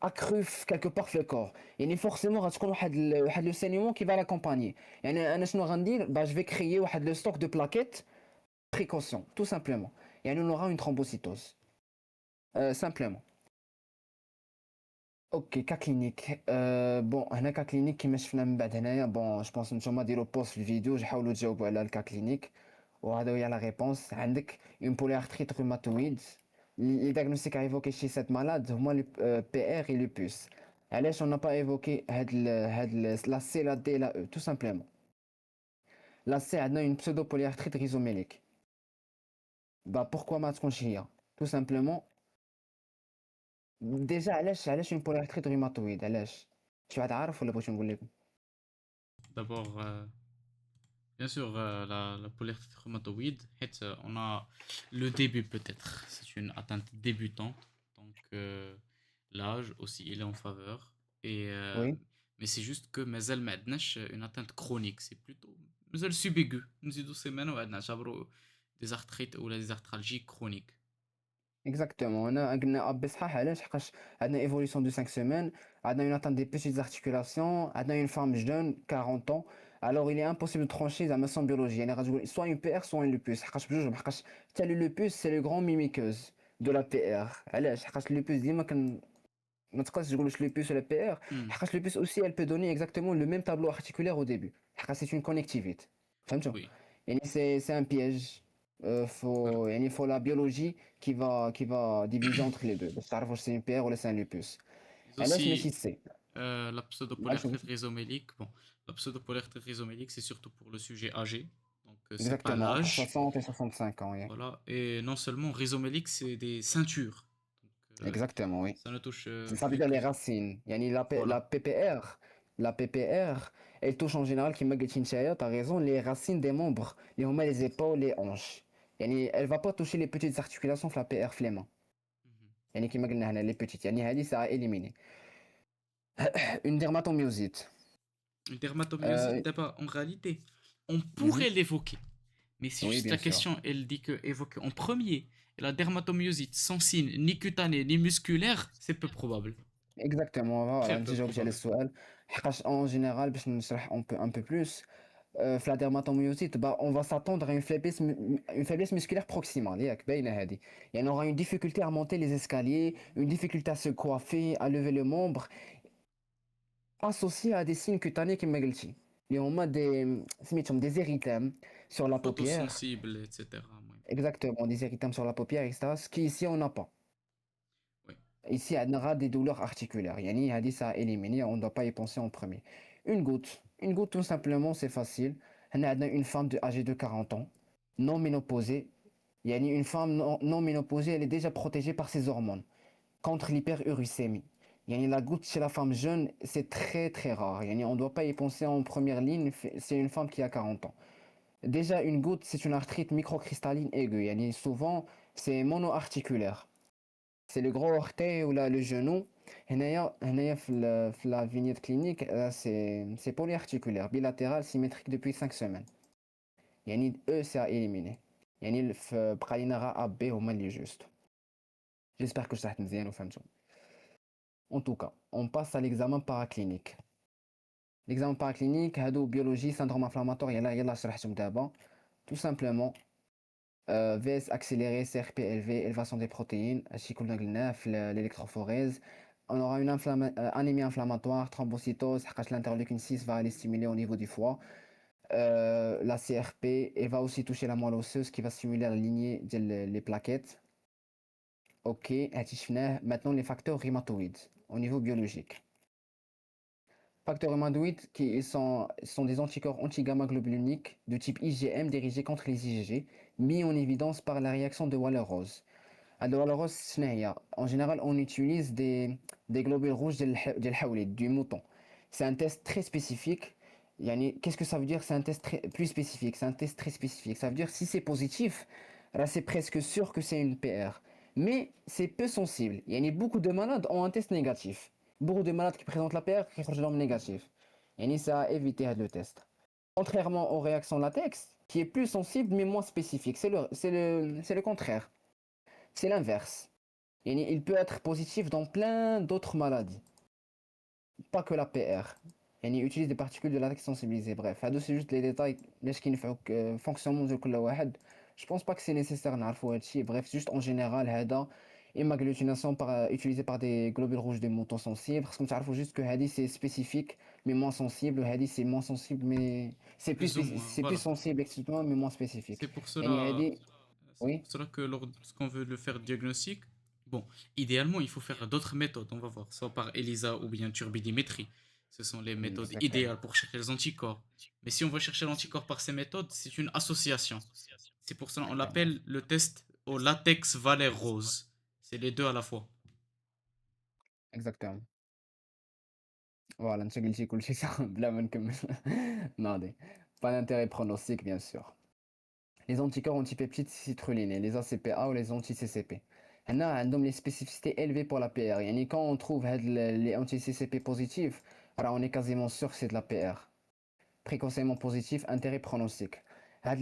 accrue quelque part dans le corps. Il y a forcément le saignement qui va l'accompagner. Je vais créer le stock de plaquettes précaution, tout simplement. Et on aura une thrombocytose. Simplement. Ok, cas clinique. Bon, هنا cas clinique كيما شفنا من بعد هنايا bon je pense نتوما ديروا بوست في الفيديو حاولوا تجاوبوا على الكا كلينيك وهذا هي لا ريبونس عندك une polyarthrite rhumatoïde les diagnostics à évoquer chez cette malade هما le PR et lupus علاش on n'a pas évoqué la C la D la E tout simplement la C عندنا une pseudo polyarthrite rhizomélique bah pourquoi ما تكونش هي tout simplement ديجا علاش une polyarthrite rhumatoïde علاش شي واحد عارف ولا بغيت نقول لكم D'abord, bien sûr, la polyarthrite rhumatoïde, on a le début peut-être. C'est une atteinte débutante, donc l'âge aussi il est en faveur. Et, oui mais c'est juste que مازال ما عندناش une atteinte chronique, c'est plutôt مازال subaiguë. نزيدو سيمانة وعندنا نعتبرو des arthrites ou des arthralgies chroniques. Exactement. On a un بصحة علاش حقاش عندنا évolution de 5 semaines, عندنا une atteinte des petites articulations, عندنا une femme jeune 40 ans. Alors il est impossible de trancher زعما sans biologie. يعني غتقول soit une PR soit une lupus. حقاش بجوج حقاش حتى le lupus c'est le grand mimiqueuse de la PR. علاش حقاش lupus ديما ما تقدرش تقولش lupus ولا PR Hmm, حقاش lupus aussi elle peut donner exactement le même tableau articulaire au début. حقاش c'est une connectivite. فهمتوا؟ oui, يعني c'est un piège. voilà. Il faut la biologie qui va diviser entre les deux. باش تعرفوا واش c'est une PR ولا c'est un lupus. Mais علاش ماشي aussi, C. la علاش pseudopolyarthrite rhizomélique, bon, la pseudopolyarthrite rhizomélique, c'est surtout pour le sujet âgé, donc c'est pas exactement entre l'âge. 60 et 65 ans. Yeah. Voilà, et non seulement rhizomélique, c'est des ceintures. Donc, Exactement, oui. ça ne touche Ça veut dire que. les racines. Yani la Voilà. PPR, la PPR, elle touche en général, qui m'a dit tu as raison, les racines des membres, les épaules, les hanches. Yani elle va pas toucher les petites articulations de la PR flemme. Mhm. Yani qui m'a dit les petites. Yani hadi ça a éliminé. Une dermatomyosite. Une dermatomyosite, Euh, d'abord, en réalité, on mhm. pourrait l'évoquer. Mais si Oui, juste bien la sûr. question, elle dit que évoquer en premier, et la dermatomyosite sans signe ni cutané ni musculaire, c'est peu probable. Exactement, Très voilà, peu انت جاوبتي على probable. السؤال حقاش en général باش نشرح un peu plus في la dermatomyosite bah, on va s'attendre à une faiblesse musculaire proximale ياك باينة هذه يعني on aura une difficulté à monter les escaliers une difficulté à se coiffer à lever le membre associée à des signes cutanés كما قلتي اللي هما des سميتهم des érythèmes sur la paupière Photosensible, etc. Ouais. exactement des érythèmes sur la paupière etc ce qui ici on n'a pas. Oui. Ici, on aura des douleurs articulaires. Yani, a dit ça à éliminer, on ne doit pas y penser en premier. Une goutte. Une goutte, tout simplement, c'est facile. On a une femme âgée de 40 ans, non ménopausée. Yani, une femme non ménopausée, elle est déjà protégée par ses hormones contre l'hyperuricémie. Yani, la goutte chez la femme jeune, c'est très très rare. Yani, on ne doit pas y penser en première ligne, c'est une femme qui a 40 ans. Déjà, une goutte, c'est une arthrite microcristalline aiguë. Yani, souvent, c'est monoarticulaire. C'est le gros orteil ou là, le genou. هنايا في la vignette clinique, c'est polyarticulaire, bilatéral, symétrique depuis 5 semaines. يعني eux, c'est à éliminer. يعني بقى لينا غا A B هما اللي juste. J'espère que شرحت مزيان وفهمتوا. En tout cas, on passe à l'examen paraclinique. L'examen paraclinique, هادو biologie, syndrome inflammatoire, يلا شرحتهم دابا. Tout simplement, VS accéléré, CRP élevé, élévation des protéines, هادشي كلنا قلناه في l'électrophorèse. On aura une anémie inflammatoire, thrombocytose, حقاش l'interleukine 6 va aller stimuler au niveau du foie. La CRP, elle va aussi toucher la moelle osseuse qui va stimuler la lignée des plaquettes. Ok, هادشي شفناه. Maintenant les facteurs rhumatoïdes au niveau biologique. Facteurs rhumatoïdes sont des anticorps anti-gamma-globuliniques de type IgM dirigés contre les IgG, mis en évidence par la réaction de Waller-Rose. Alors, en général, on utilise des globules rouges de الحوليد, du mouton. C'est un test très spécifique. Qu'est-ce que ça veut dire? C'est un test plus spécifique. C'est un test très spécifique. Ça veut dire si c'est positif, là c'est presque sûr que c'est une PR. Mais c'est peu sensible. Beaucoup de malades ont un test négatif. Beaucoup de malades qui présentent la PR qui sont négatif. Ça a évité le test. Contrairement aux réactions latex, qui est plus sensible mais moins spécifique. C'est le contraire. C'est l'inverse. Il peut être positif dans plein d'autres maladies, pas que la PR. Il utilise des particules de latex sensibilisées. Bref, c'est juste les détails. Fonctionnement de كل واحد. Je pense pas que c'est nécessaire نعرفوا هادشي. Bref, juste en général هذا إما agglutination utilisée par des globules rouges des moutons sensibles. خصكم تعرفوا juste que هادي c'est spécifique mais moins sensible, وهادي c'est moins sensible mais Plus ou moins, c'est plus voilà. sensible exclusivement mais moins C'est spécifique. pour يعني cela, هادي c'est oui, pour cela que lorsqu'on veut le faire diagnostic, bon, idéalement, il faut faire d'autres méthodes, on va voir, soit par ELISA ou bien turbidimétrie. Ce sont les méthodes exactement. idéales pour chercher les anticorps. Mais si on veut chercher l'anticorps par ces méthodes, c'est une association. C'est pour cela qu'on Exactement. l'appelle le test au latex Valère rose. C'est les deux à la fois. Exactement. Voilà, انت قلتي كل شيء صح بلا ما نكمل. ناضي. Pas d'intérêt pronostic bien sûr. Les anticorps antipeptides citrullinaires, les ACPA ou les anti-CCP. هنا عندهم les spécificités élevées pour la PR. يعني quand on trouve les anti-CCP positifs, alors on est quasiment sûr que c'est de la PR. Précocement positif, intérêt pronostic. هاد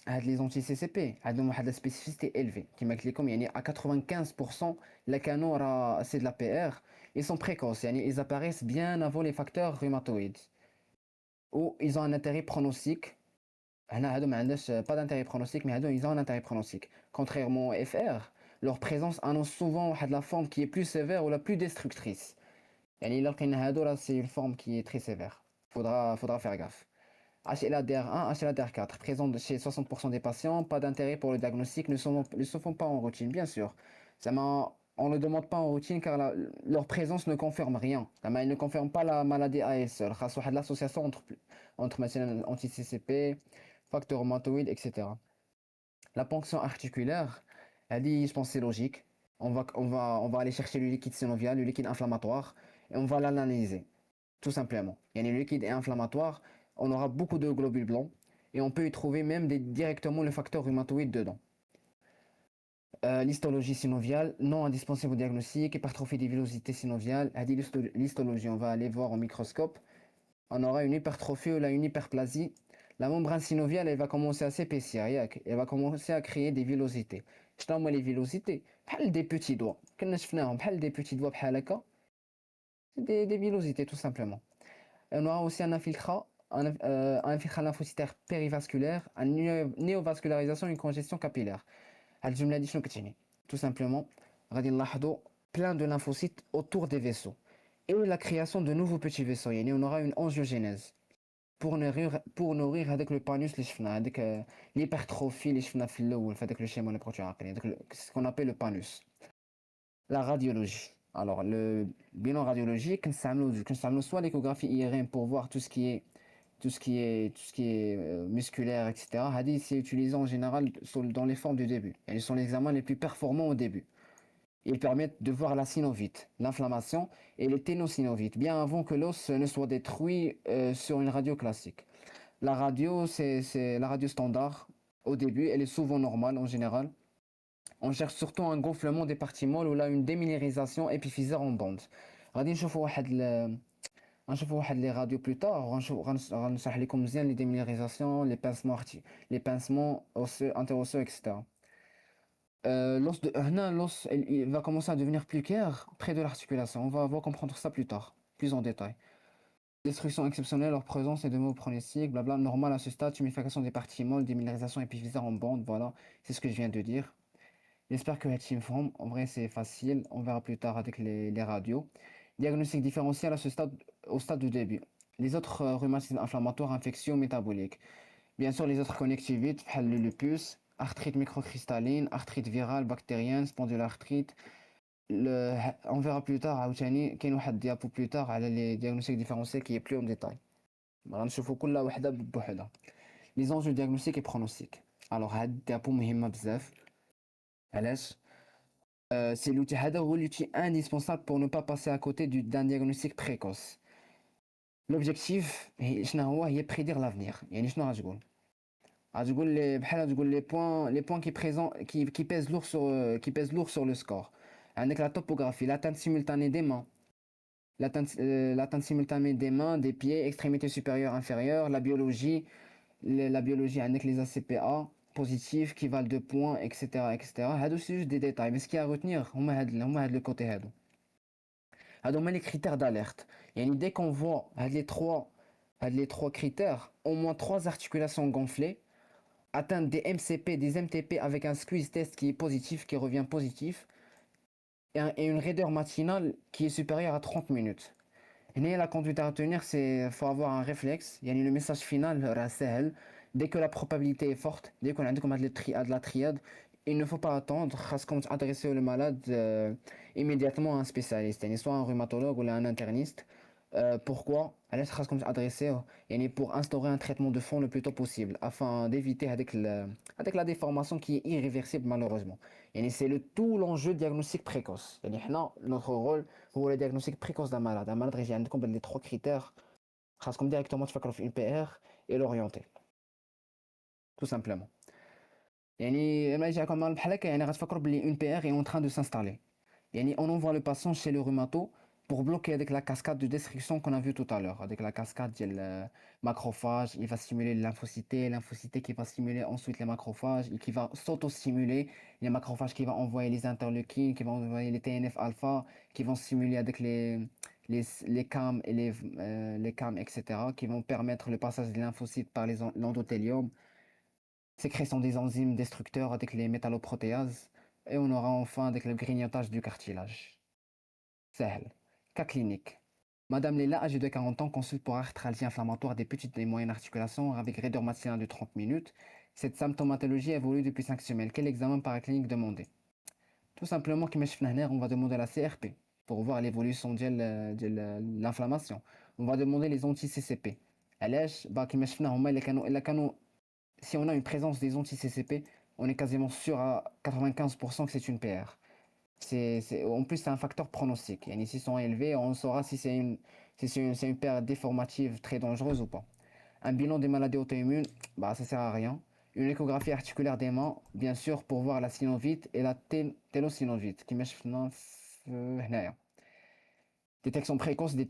les anti-CCP عندهم واحد la spécificité élevée كما قلت لكم يعني à 95% la canon راه c'est de la PR. Ils sont précoces يعني ils apparaissent bien avant les facteurs rhumatoïdes ou ils ont un intérêt pronostic. هنا هادو ما عندهاش pas d'intérêt pronostic mais هادو ils ont un intérêt pronostic. Contrairement au FR, leur présence annonce souvent واحد la forme qui est plus sévère ou la plus destructrice. يعني إلا لقينا هادو راه c'est une forme qui est très sévère. Faudra faire gaffe. HLA-DR1, HLA-DR4, présents chez 60% des patients, pas d'intérêt pour le diagnostic, ne se font pas en routine, bien sûr. On ne le demande pas en routine car leur présence ne confirme rien. Elle ne confirme pas la maladie à elle seule. Il y a l'association entre مثلا anti-CCP, facteurs rhumatoïdes, etc. La ponction articulaire, elle dit, je pense que c'est logique. On va aller chercher le liquide synovial, le liquide inflammatoire, et on va l'analyser tout simplement. Il y a le liquide est inflammatoire, on aura beaucoup de globules blancs et on peut y trouver même directement le facteur rhumatoïde dedans. L'histologie synoviale, non indispensable au diagnostic, hypertrophie des villosités synoviales. L'histologie, on va aller voir au microscope. On aura une hypertrophie ou là, une hyperplasie. La membrane synoviale, elle va commencer à s'épaissir, elle va commencer à créer des villosités. Je moi les villosités, بحال des petits doigts. كنا شفناهم بحال des petits doigts بحال هكا. C'est des villosités tout simplement. On aura aussi un infiltrat lymphocytaire périvasculaire, une néovascularisation, une congestion capillaire. الجملة هذه شنو كتعني؟ Tout simplement, غادي نلاحظوا plein de lymphocytes autour des vaisseaux. Et la création de nouveaux petits vaisseaux. يعني on aura une angiogénèse. Pour nourrir هذاك le panus اللي شفنا هذاك l'hypertrophie اللي شفنا في الأول في هذاك le schéma اللي بغيتو عاقلين هذاك ce qu'on appelle le panus. La radiologie. Alors, le bilan radiologique, كنستعملوا soit l'échographie IRM pour voir tout ce qui est musculaire, etc. هذه c'est utilisé en général dans les formes du début. Elles sont les examens les plus performants au début. Ils permettent de voir la synovite, l'inflammation et les ténosynovites, bien avant que l'os ne soit détruit sur une radio classique. La radio, c'est la radio standard. Au début, elle est souvent normale en général. On cherche surtout un gonflement des parties molles ou là une déminéralisation épiphysaire en bande. غادي نشوفوا واحد les radios plus tard. غنشرح لكم مزيان les déminéralisations, les pincements osseux, interosseux, etc. L'os il va commencer à devenir plus clair près de l'articulation. On va comprendre ça plus tard, plus en détail. Destruction exceptionnelle, leur présence et de mots pronostiques, blabla, normal à ce stade, tuméfaction des parties molles, déminéralisation épiphysaire en bande, voilà, c'est ce que je viens de dire. J'espère que la team form, en vrai c'est facile, on verra plus tard avec les radios. Diagnostic différentiel à ce stade, au stade du début. Les autres rhumatismes inflammatoires, infectieux, métaboliques. Bien sûr, les autres conjonctivites, le lupus, arthrite microcristalline, arthrite virale, bactérienne, spondylarthrite. On verra plus tard, عاوتاني كاين واحد diapo plus tard على les diagnostics différentiels qui est plus en détail. غنشوفوا كل وحده بوحدها. Les enjeux diagnostiques et pronostiques. Alors هاد diapo مهمة بزاف. علاش؟ C'est l'outil هذا هو l'outil indispensable pour ne pas passer à côté d'un diagnostic précoce. L'objectif شنو هي prédire l'avenir. يعني شنو غتقول؟ غتقول لي بحال تقول les points qui pèsent lourd sur le score. عندك la topographie, l'atteinte simultanée des mains, des pieds, extrémités supérieures, inférieures, la biologie, عندك les ACPA positifs qui valent 2 points, etc. etc. هادو c'est juste des détails, mais ce qu'il y a à retenir هما هاد le côté هادو هما les critères d'alerte. يعني dès qu'on voit هاد les trois critères, au moins 3 articulations gonflées, atteindre des MCP, des MTP avec un squeeze test qui est positif, qui revient positif, et une raideur matinale qui est supérieure à 30 minutes. Et la conduite à retenir, c'est faut avoir un réflexe. Il y a le message final, راه سهل. Dès que la probabilité est forte, dès qu'on a de la triade, il ne faut pas attendre, خاصكم adresser le malade immédiatement à un spécialiste, يعني soit un rhumatologue ou un interniste. Pourquoi? علاش خاصكم adresser يعني pour instaurer un traitement de fond le plus tôt possible afin d'éviter avec la déformation qui est irréversible malheureusement. يعني c'est le tout l'enjeu diagnostic précoce. يعني حنا notre rôle هو le diagnostic précoce d'un malade. Un malade يجي عندكم les trois critères خاصكم directement تفكروا في une PR et l'orienter. Tout simplement. يعني لما يجي عندكم مرض بحال هكا يعني غتفكروا بلي une PR est en train de s'installer. Yani, on envoie le patient chez le rhumato pour bloquer avec la cascade de destruction qu'on a vu tout à l'heure. Avec la cascade, il y a le macrophage, il va stimuler les lymphocytes qui va stimuler ensuite les macrophages et qui va s'auto-stimuler. Les macrophages qui vont envoyer les interleukines, qui vont envoyer les TNF-alpha, qui vont stimuler avec les CAM et les CAM, etc., qui vont permettre le passage des lymphocytes par l'endothélium, sécrétion des enzymes destructeurs avec les métalloprotéases. Et on aura enfin avec le grignotage du cartilage. Sahl. Cas clinique. Madame Leila, âgée de 40 ans, consulte pour arthralgie inflammatoire des petites et moyennes articulations avec raideur matinale de 30 minutes. Cette symptomatologie évolue depuis 5 semaines. Quel examen paraclinique demander? Tout simplement, on va demander la CRP pour voir l'évolution de l'inflammation. On va demander les anti-CCP. Si on a une présence des anti-CCP, on est quasiment sûr à 95% que c'est une PR. En plus, c'est un facteur pronostic. Et s'ils sont élevés, on saura si c'est une PR déformative très dangereuse ou pas. Un bilan des maladies auto-immunes, bah, ça sert à rien. Une échographie articulaire des mains, bien sûr, pour voir la synovite et la ténosynovite. Détection précoce des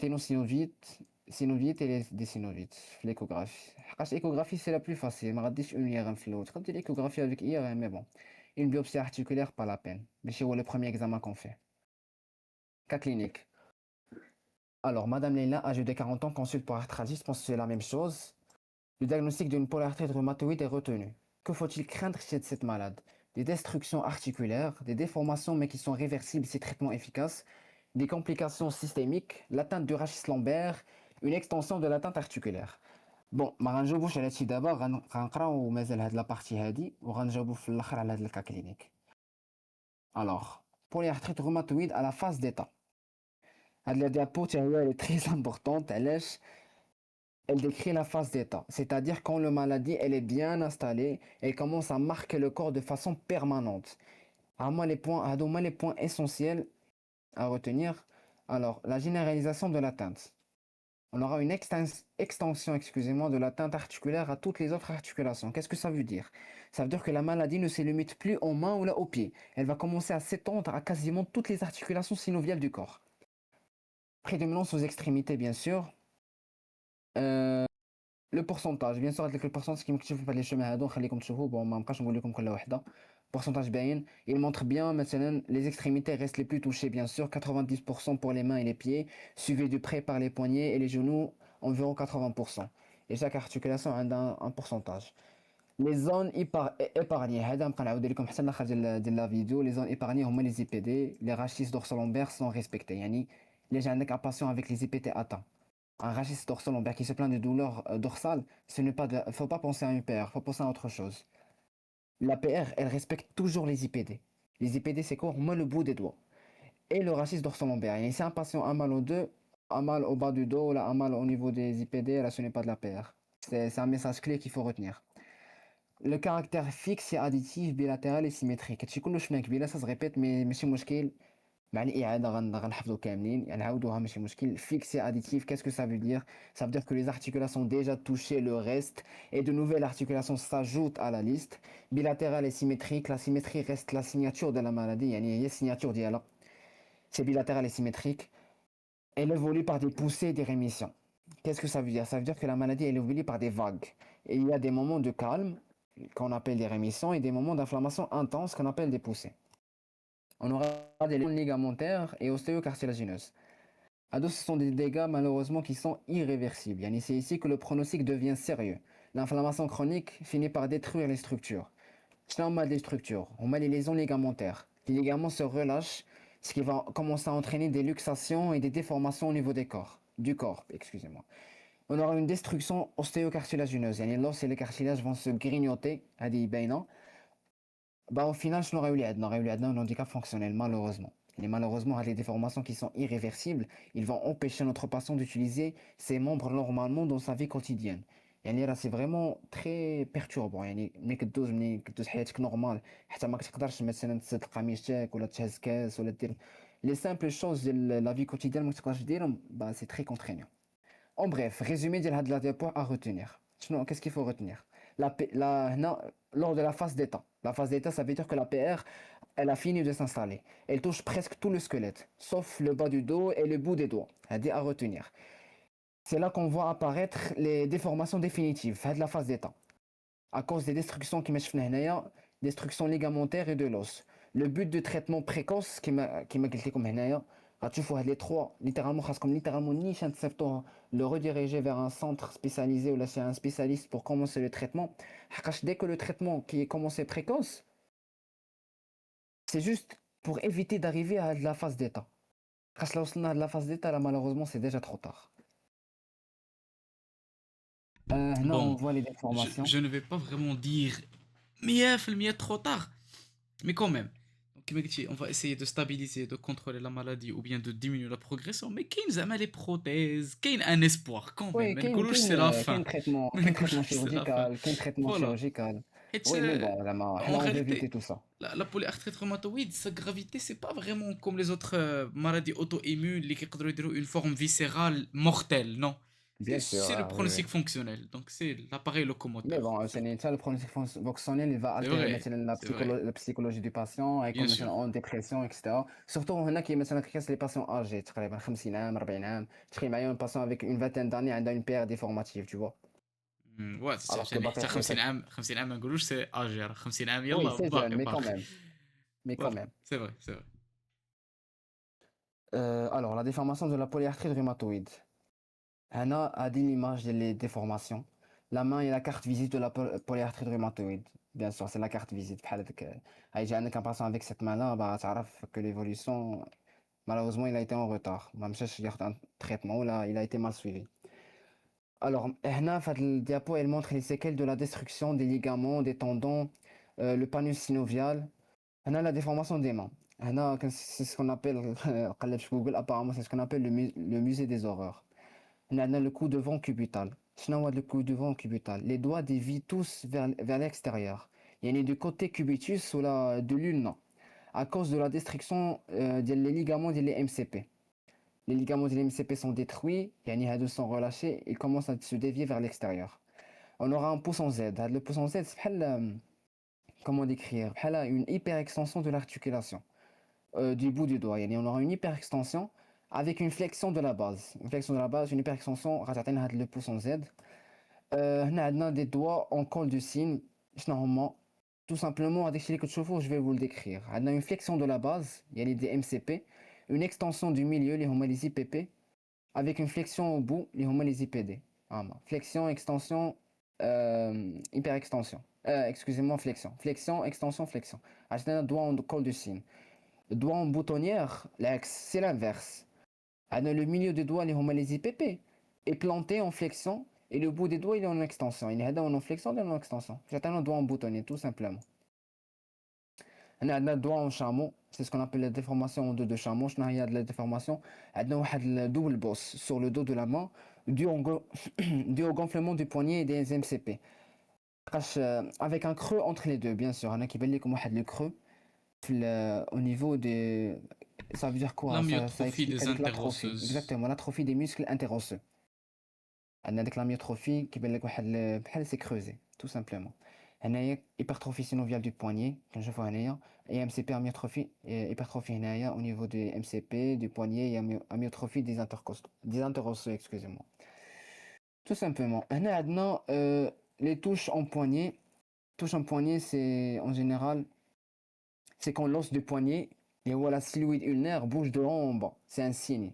synovites et des synovites. L'échographie. L'échographie, c'est la plus facile. Je vais une IRM flow. Comme l'échographie avec IRM, mais bon. Une biopsie articulaire, pas la peine. Mais c'est le premier examen qu'on fait. Cas clinique. Alors, Madame Leila, âgée de 40 ans, consulte pour arthralgie. Je pense que c'est la même chose. Le diagnostic d'une polyarthrite rhumatoïde est retenu. Que faut-il craindre chez cette malade? Des destructions articulaires, des déformations mais qui sont réversibles si traitement efficace, des complications systémiques, l'atteinte du rachis lombaire, une extension de l'atteinte articulaire. Bon, ما غنجاوبوش على هادشي دابا غنقراو مازال هاد لابارتي هادي وغنجاوبو في الاخر على هاد الكا كلينيك. Alors, polyarthrite rhumatoïde à la phase d'état. La diapo elle est très importante. Elle décrit la phase d'état, c'est-à-dire quand la maladie elle est bien installée, elle commence à marquer le corps de façon permanente. À moi les points essentiels à retenir. Alors, la généralisation de l'atteinte. On aura une extension, excusez-moi, de l'atteinte articulaire à toutes les autres articulations. Qu'est-ce que ça veut dire? Ça veut dire que la maladie ne se limite plus aux mains ou là aux pieds. Elle va commencer à s'étendre à quasiment toutes les articulations synoviales du corps. Prédominance aux extrémités, bien sûr. Le pourcentage, bien sûr, avec le pourcentage qui مكتوب في هاد لي شوما هادو نخليكم تشوفوا bon ما نبقاش نقول لكم كل وحده. Pourcentage باين, il montre bien maintenant les extrémités restent les plus touchées bien sûr, 90% pour les mains et les pieds, suivi de près par les poignets et les genoux, environ 80%. Et chaque articulation a un pourcentage. Les zones épargnées, هذا نبقى نعاود لكم حتى الاخر ديال لا فيديو. Les zones épargnées هما les IPD, les rachis dorsal-lombaires sont respectés. يعني اللي جا عندك un patient avec les IPT atteints. Un rachis dorsal-lombaire qui se plaint de douleurs dorsales, ce n'est pas faut pas penser à une PR, faut penser à autre chose. La PR, elle respecte toujours les IPD. Les IPD, c'est quoi? Moi, le bout des doigts. Et le rachis dorsal-lombaire. Et si un patient a mal aux deux, a mal au bas du dos, là, a mal au niveau des IPD, là, ce n'est pas de la PR. C'est un message clé qu'il faut retenir. Le caractère fixe et additif, bilatéral et symétrique. Ça se répète, mais c'est مشكل. مع الإعادة غنحفظو كاملين يعني نعاودوها ماشي مشكل. Fixe et additif, qu'est-ce que ça veut dire? Ça veut dire que les articulations déjà touchées le reste et de nouvelles articulations s'ajoutent à la liste. Bilatéral et symétrique, la symétrie reste la signature de la maladie, يعني هي signature ديالها. C'est bilatéral et symétrique. Elle évolue par des poussées et des rémissions. Qu'est-ce que ça veut dire? Ça veut dire que la maladie elle évolue par des vagues. Et il y a des moments de calme qu'on appelle des rémissions et des moments d'inflammation intense qu'on appelle des poussées. On aura des lésions ligamentaires et ostéocartilagineuses. Ce sont des dégâts malheureusement qui sont irréversibles. C'est ici que le pronostic devient sérieux. L'inflammation chronique finit par détruire les structures. Sinon, on a des structures, on a les lésions ligamentaires. Les ligaments se relâchent, ce qui va commencer à entraîner des luxations et des déformations au niveau du corps, excusez-moi. On aura une destruction ostéocartilagineuse, يعني l'os et les cartilages vont se grignoter, هذه باينة. Bah, au final, je n'aurais eu un handicap fonctionnel, malheureusement. Et malheureusement, les déformations qui sont irréversibles, ils vont empêcher notre patient d'utiliser ses membres normalement dans sa vie quotidienne. يعني راه c'est vraiment très perturbant. يعني ملي كدوز حياتك نورمال حتى ما كتقدرش مثلا تسد قميصتك ولا تهز كاس ولا دير les simples choses de la vie quotidienne ما كتقدرش ديرهم, bah c'est très contraignant. En bref, résumé de la diapo à retenir. Sinon, qu'est-ce qu'il faut retenir? Non, lors de la phase d'état. La phase d'état, ça veut dire que la PR, elle a fini de s'installer. Elle touche presque tout le squelette, sauf le bas du dos et le bout des doigts. À retenir. C'est là qu'on voit apparaître les déformations définitives de la phase d'état. À cause des destructions qui m'ont destruction ligamentaire et de l'os. Le but de traitement précoce qui m'a dit comme غتشوفوا هاد les trois littéralement خاصكم littéralement نيشان تصيفطوه le rediriger vers un centre spécialisé ou là c'est un spécialiste pour commencer le traitement. Dès que le traitement qui est commencé précoce, c'est juste pour éviter d'arriver à la phase d'état. Quand là وصلنا à la phase d'état, là malheureusement c'est déjà trop tard. Là on Bon, voit les déformations. je ne vais pas vraiment dire 100% trop tard, mais quand même. Donc, comme je dis, on va essayer de stabiliser, de contrôler la maladie ou bien de diminuer la progression. Mais qu'il y a les prothèses, qu'il y a un espoir quand même. Oui, Mais le c'est la fin. qu'un traitement C'est la fin. chirurgical, qu'un traitement Voilà. chirurgical. Et Oui, mais bon, là, en on veut éviter réalité, tout ça. la polyarthrite rhumatoïde, sa gravité, c'est pas vraiment comme les autres maladies auto-immunes, qui peuvent avoir une forme viscérale mortelle, non. Bien sûr, C'est le oui, oui. pronostic fonctionnel, donc c'est l'appareil Mais locomoteur. bon, ça, le pronostic fonctionnel, il va C'est altérer vrai, maintenant c'est vrai, la psychologie du patient, et bien comme sûr. maintenant en dépression, etc. Surtout, on a qui maintenant les patients âgés, تقريبا 50 عام 40 عام. تخيل معايا un patient avec une vingtaine d'années a une PR déformative, tu vois. Ouais, Alors que عشان حتى Baper 50 عام 50 عام ما نقولوش سي اجي راه 50 عام oui, يلا c'est jeune, باقي mais quand باقي. même. Mais quand Voilà, même. c'est vrai, c'est vrai. Alors, la déformation de la polyarthrite rhumatoïde. Hana a dit l'image des déformations. La main est la carte visite de la polyarthrite rhumatoïde. Bien sûr, c'est la carte visite. بحال هذاك هيجي عندك un patient avec cette main-là, bah, تعرف que l'évolution, malheureusement, il a été en retard. ما مشاش ياخد un traitement, là, il a été mal suivi. Alors, هنا في هاد الديابو, elle montre les séquelles de la destruction des ligaments, des tendons, le panus synovial. هنا la déformation des mains. هنا c'est ce qu'on appelle, قلب في Google, apparemment, c'est ce qu'on appelle le musée des horreurs. On a le coup de vent cubital. Sinon, le coup de vent cubital. Les doigts dévient tous vers l'extérieur. Il y a du côté cubitus ou de l'ulna. À cause de la destruction des ligaments des MCP. Les ligaments des MCP sont détruits, ils sont relâchés et commencent à se dévier vers l'extérieur. On aura un pouce en Z. Le pouce en Z, c'est comment décrire? Une hyperextension de l'articulation du bout du doigt. On aura une hyperextension avec une flexion de la base. Une flexion de la base, une hyperextension, le pouce en Z. On a des doigts en col de cygne. Tout simplement, avec les chevaux, je vais vous le décrire. On a une flexion de la base, il y a des MCP, une extension du milieu, les IPP, avec une flexion au bout, les IPD. Flexion, extension, hyperextension. Excusez-moi, flexion. Flexion, extension, flexion. On a un doigt en col de cygne. Le doigt en boutonnière, l'axe, c'est l'inverse. Le milieu des doigts, les IPP, est planté en flexion et le bout des doigts il est en extension. Il est en flexion et en extension. J'atteins le doigt en boutonnier, tout simplement. On a le doigt en chameau, c'est ce qu'on appelle la déformation en dos de chameau. Il y a de la déformation. On a le double boss sur le dos de la main dû au gonflement du poignet et des MCP. Avec un creux entre les deux, bien sûr. On a qui comme le creux au niveau des. Ça veut dire quoi? Ça L'amyotrophie explique des avec l'atrophie. interosseuses. Exactement, l'atrophie des muscles interosseux. On a avec l'amyotrophie qui s'est creusé, tout simplement. On a hypertrophie synoviale du poignet, quand je vois et MCP amyotrophie, et hypertrophie au niveau du MCP, du poignet, et amyotrophie des interosseux, excusez-moi. Tout simplement. On a maintenant les touches en poignet. Touche en poignet, c'est en général, c'est quand l'os du poignet et voilà, la sylvide ulnaire bouge de haut en bas. C'est un signe.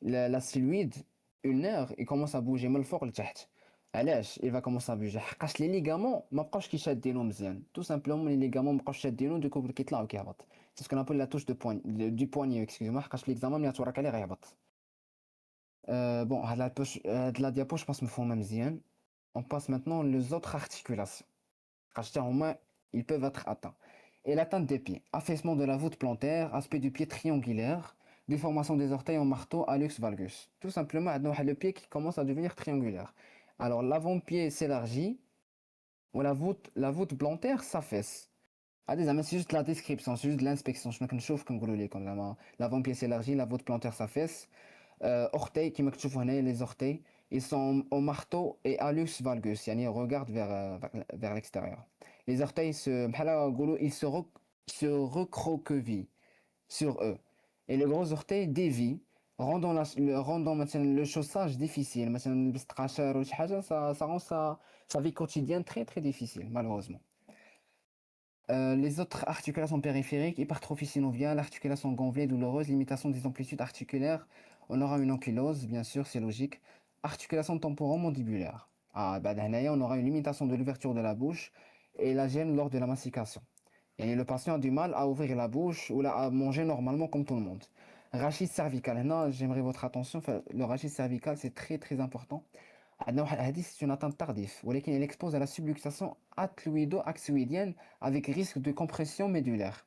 La sylvide ulnaire, il commence à bouger mal fort le tête. علاش il va commencer à bouger حقاش les ligaments ما بقاوش كيشادينو مزيان tout simplement les ligaments ما بقاوش شادينو دوكو كيطلع وكيهبط c'est ce qu'on appelle la touche de poignet du poignet excusez-moi حقاش في l'examen ملي تورك عليه غيهبط bon هاد la diapo je pense مفهومه مزيان on passe maintenant les autres articulations حقاش حتى هما ils peuvent être atteints et l'atteinte des pieds affaissement de la voûte plantaire aspect du pied triangulaire déformation des orteils en marteau hallux valgus tout simplement عندنا واحد le pied qui commence à devenir triangulaire. Alors l'avant-pied s'élargit ou la voûte plantaire s'affaisse. C'est juste la description, c'est juste l'inspection. Je ne sais pas comme l'avant-pied s'élargit, la voûte plantaire s'affaisse. Orteils, qui les orteils, ils sont au marteau et hallux valgus, yani ils regardent vers l'extérieur. Les orteils se recroquevillent sur eux. Et le gros orteil dévie, rendant مثلا le chaussage difficile. مثلا لبست قشر ولا شي حاجة, ça rend sa vie quotidienne très très difficile, malheureusement. Les autres articulations périphériques, hypertrophie synoviale, articulation gonflée douloureuse, limitation des amplitudes articulaires. On aura une ankylose, bien sûr, c'est logique. Articulation temporomandibulaire. On aura une limitation de l'ouverture de la bouche et la gêne lors de la mastication. Et le patient a du mal à ouvrir la bouche ou à manger normalement comme tout le monde. Rachis cervical. Là, j'aimerais votre attention. Le rachis cervical, c'est très très important. C'est une atteinte tardive. Elle expose à la subluxation atloïdo-axoïdienne avec risque de compression médulaire.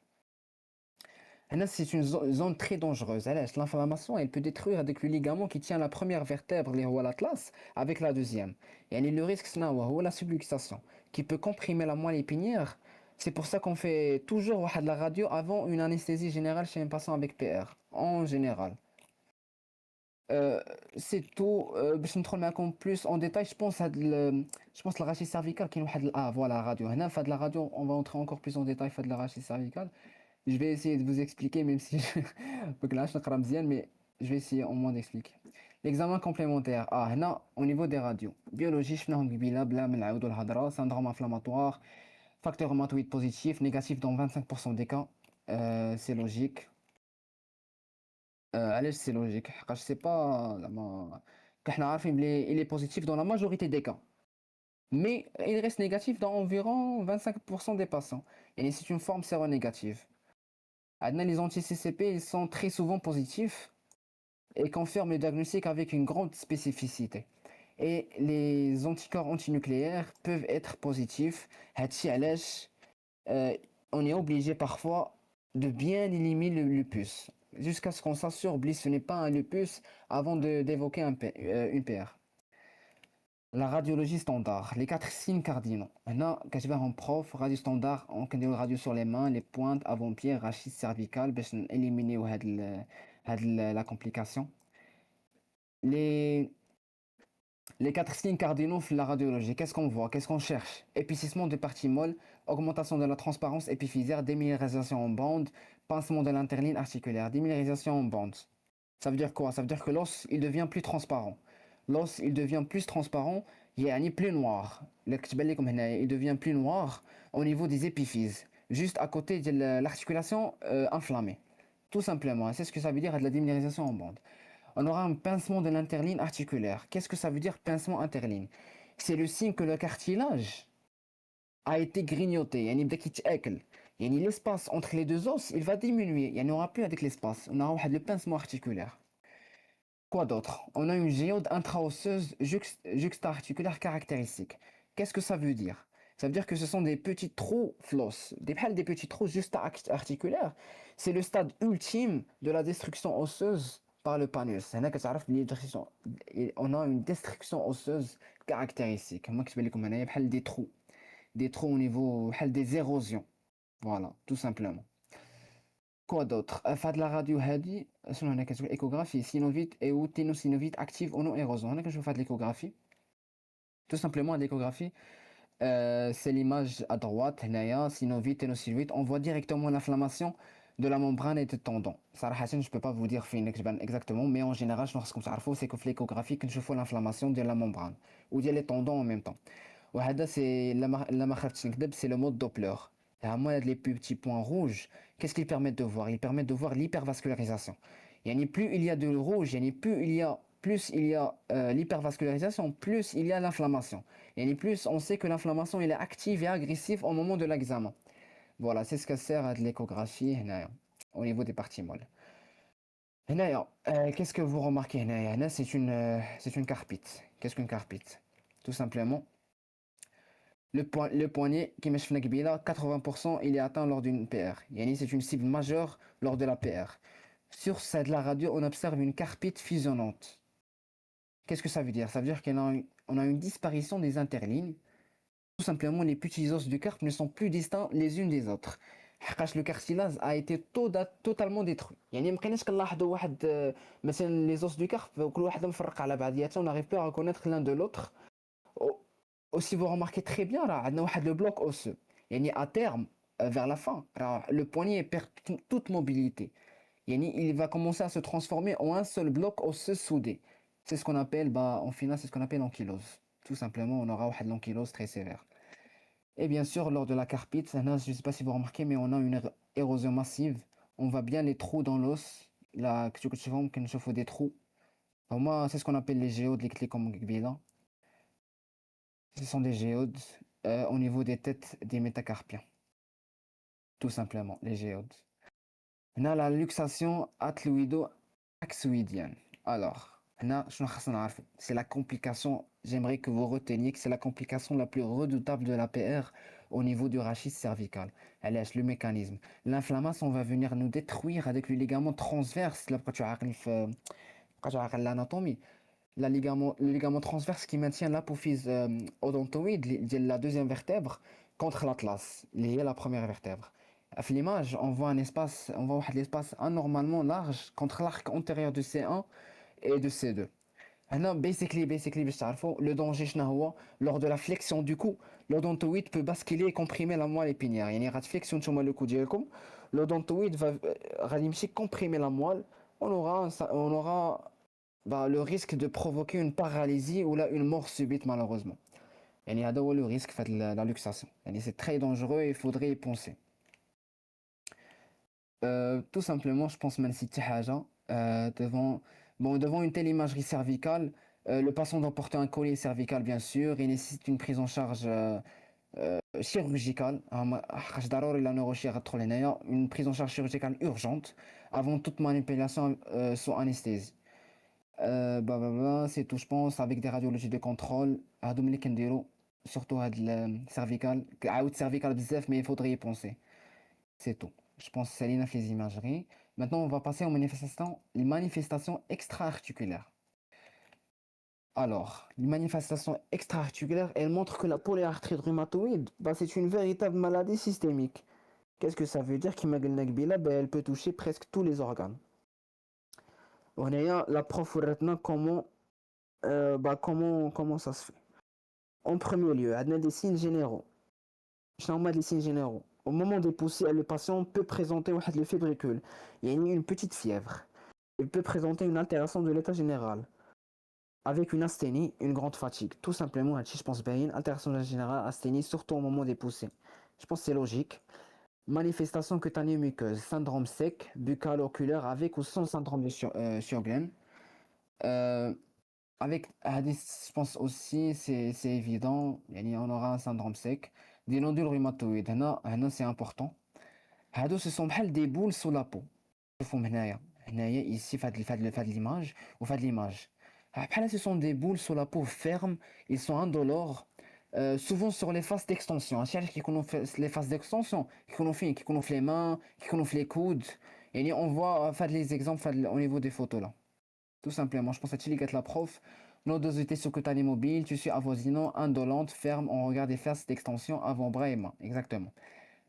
C'est une zone très dangereuse. L'inflammation, elle peut détruire avec le ligament qui tient la première vertèbre, l'atlas, avec la deuxième. Et le risque, c'est la subluxation, qui peut comprimer la moelle épinière. C'est pour ça qu'on fait toujours de la radio avant une anesthésie générale chez un patient avec PR, en général. C'est tout. باش ندخل معكم plus en détail, je pense la rachis cervical qui voilà radio. هنا فهاد la radio, on va entrer encore plus en détail فهاد la rachis cervical. Je vais essayer de vous expliquer, même si mais je vais essayer au moins d'expliquer. L'examen complémentaire. هنا au niveau des radios. Biologie, شفناهم قبيله بلا ما نعاودوا الهضره. Syndrome inflammatoire, facteur rhumatoïde positif, négatif dans 25% des cas. C'est logique. علاش c'est logique حقاش c'est pas زعما كحنا عارفين بلي il est positif dans la majorité des cas. Mais il reste négatif dans environ 25% des patients. Et c'est une forme séronégative. Les anti-CCP, ils sont très souvent positifs et confirment le diagnostic avec une grande spécificité. Et les anticorps antinucléaires peuvent être positifs. On est obligé parfois de bien éliminer le lupus, jusqu'à ce qu'on s'assure que ce n'est pas un lupus avant d'évoquer une PR. La radiologie standard, les 4 signes cardinaux. Maintenant, quand je vais en prof, radio standard, on peut dire radio sur les mains, les pointes, avant-pied, rachis cervical, pour éliminer la complication. Les 4 signes cardinaux de la radiologie, qu'est-ce qu'on voit, qu'est-ce qu'on cherche? Épaississement de parties molles, augmentation de la transparence épiphysaire, déminéralisation en bande, pincement de l'interline articulaire, déminéralisation en bande. Ça veut dire quoi? Ça veut dire que l'os, il devient plus transparent. L'os, il devient plus transparent, يعني plus noir. Il devient plus noir au niveau des épiphyses, juste à côté de l'articulation inflammée. Tout simplement, c'est ce que ça veut dire de la déminéralisation en bande. On aura un pincement de l'interline articulaire. Qu'est-ce que ça veut dire pincement interline? C'est le signe que le cartilage a été grignoté. L'espace entre les deux os, il va diminuer. Il n'y aura plus avec l'espace. On aura le pincement articulaire. Quoi d'autre? On a une géode intraosseuse juxta-articulaire caractéristique. Qu'est-ce que ça veut dire? Ça veut dire que ce sont des petits trous floss, des petits trous juxta-articulaires. C'est le stade ultime de la destruction osseuse par le panus. On a une destruction osseuse caractéristique. Moi, je vais des trous au niveau des érosions. Voilà, tout simplement. Quoi d'autre? De la radio hadi, échographie, synovite et ou ténosynovite active ou non érosion. On a que je fais de l'échographie. Tout simplement, l'échographie, c'est l'image à droite, synovite, ténosynovite. On voit directement l'inflammation de la membrane et des tendons. Je ne peux pas vous dire exactement, mais en général, c'est que l'échographie, je fais l'inflammation de la membrane ou les tendons en même temps. C'est le mode Doppler. Les petits points rouges, qu'est-ce qu'ils permettent de voir? Ils permettent de voir l'hypervascularisation. Plus il y a de rouge, plus plus il y a l'hypervascularisation, plus il y a l'inflammation. Et plus on sait que l'inflammation elle est active et agressive au moment de l'examen. Voilà, c'est ce que sert à de l'échographie هنايا, au niveau des parties molles. هنايا, qu'est-ce que vous remarquez هنايا؟ هنا, c'est une carpite. Qu'est-ce qu'une carpite? Tout simplement, le poignet qui مش في قبيله 80% il est atteint lors d'une PR. يعني c'est une cible majeure lors de la PR. Sur de la radio, on observe une carpite fusionnante. Qu'est-ce que ça veut dire? Ça veut dire qu'on a une disparition des interlignes. Tout simplement, les petits os du carpe ne sont plus distincts les unes des autres. Le cartilage a été totalement détruit. يعني ما كايناش كنلاحظوا واحد مثلا les os du carpe كل واحد مفرق على بعضياتها, on n'arrive plus à reconnaître l'un de l'autre. Aussi vous remarquez très bien راه عندنا واحد le bloc osseux. يعني à terme vers la fin راه le poignet perd toute mobilité. يعني il va commencer à se transformer en un seul bloc osseux soudé. C'est ce qu'on appelle en finale c'est ce qu'on appelle l'ankylose. Tout simplement, on aura واحد l'ankylose très sévère. Et bien sûr, lors de la carpite, je ne sais pas si vous remarquez, mais on a une érosion massive. On voit bien les trous dans l'os. Là, que tu vois, qu'il faut des trous. Alors moi, c'est ce qu'on appelle les géodes, les clés comme Gbila. Ce sont des géodes au niveau des têtes des métacarpiens. Tout simplement, les géodes. On a la luxation atloïdo-axoïdienne. Alors, c'est la complication, j'aimerais que vous reteniez que c'est la complication la plus redoutable de la PR au niveau du rachis cervical. Elle est le mécanisme. L'inflammation va venir nous détruire avec le ligament transverse. Là, quand tu as l'anatomie, le ligament transverse qui maintient l'apophyse odontoïde, la deuxième vertèbre, contre l'atlas, lié à la première vertèbre. À l'image, on voit l'espace anormalement large contre l'arc antérieur de C1 et de C2. Basically, le danger lors de la flexion du cou, l'odontoïde peut basculer et comprimer la moelle épinière. Il y a une flexion sur le cou, l'odontoïde va comprimer la moelle. On aura le risque de provoquer une paralysie ou là une mort subite malheureusement. Il y a le risque de la luxation. C'est très dangereux et il faudrait y penser. Tout simplement, je pense même si devant une telle imagerie cervicale, le patient doit porter un collier cervical bien sûr, il nécessite une prise en charge chirurgicale, une prise en charge chirurgicale urgente avant toute manipulation sous anesthésie. C'est tout je pense, avec des radiologies de contrôle, surtout cervical, cervical bzaf, mais il faudrait y penser. C'est tout. Je pense que c'est les imageries. Maintenant, on va passer aux manifestations extra-articulaires. Alors, les manifestations extra-articulaires, elles montrent que la polyarthrite rhumatoïde, c'est une véritable maladie systémique. Qu'est-ce que ça veut dire? Elle peut toucher presque tous les organes. On a la prof comment ça se fait? En premier lieu, on a des signes généraux. Les signes généraux. Au moment des poussées, le patient peut présenter le fébricule. Il y a une petite fièvre. Il peut présenter une altération de l'état général. Avec une asthénie, une grande fatigue. Tout simplement, je pense bien, altération générale, asthénie, surtout au moment des poussées. Je pense que c'est logique. Manifestation cutanée muqueuse, syndrome sec, buccal-oculaire avec ou sans syndrome de Sjögren. Avec, je pense aussi, c'est évident, on aura un syndrome sec. Des nodules rhumatoïdes, c'est important. Ce sont des boules sous la peau. Ici, l'image, l'image. Ce sont des boules sous la peau fermes, ils sont indolores, souvent sur les faces d'extension. Les faces d'extension, qui connaissent les mains, qui connaissent les coudes. Et on voit les exemples au niveau des photos là. Tout simplement, je pense à Chiligat la prof. Nodosité sous-cutanée mobile, tissu avoisinant, indolente, ferme, on regarde les faces d'extension avant-bras et mains. Exactement.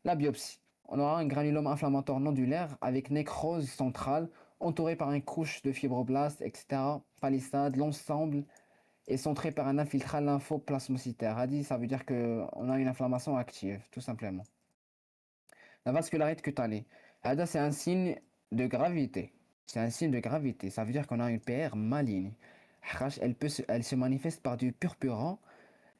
La biopsie. On aura un granulome inflammatoire nodulaire avec nécrose centrale, entouré par une couche de fibroblastes, etc. Palissade, l'ensemble est centré par un infiltrat lymphoplasmocytaire. Ça veut dire qu'on a une inflammation active, tout simplement. La vascularité cutanée. C'est un signe de gravité. C'est un signe de gravité. Ça veut dire qu'on a une PR maligne. Elle se manifeste par du purpurant,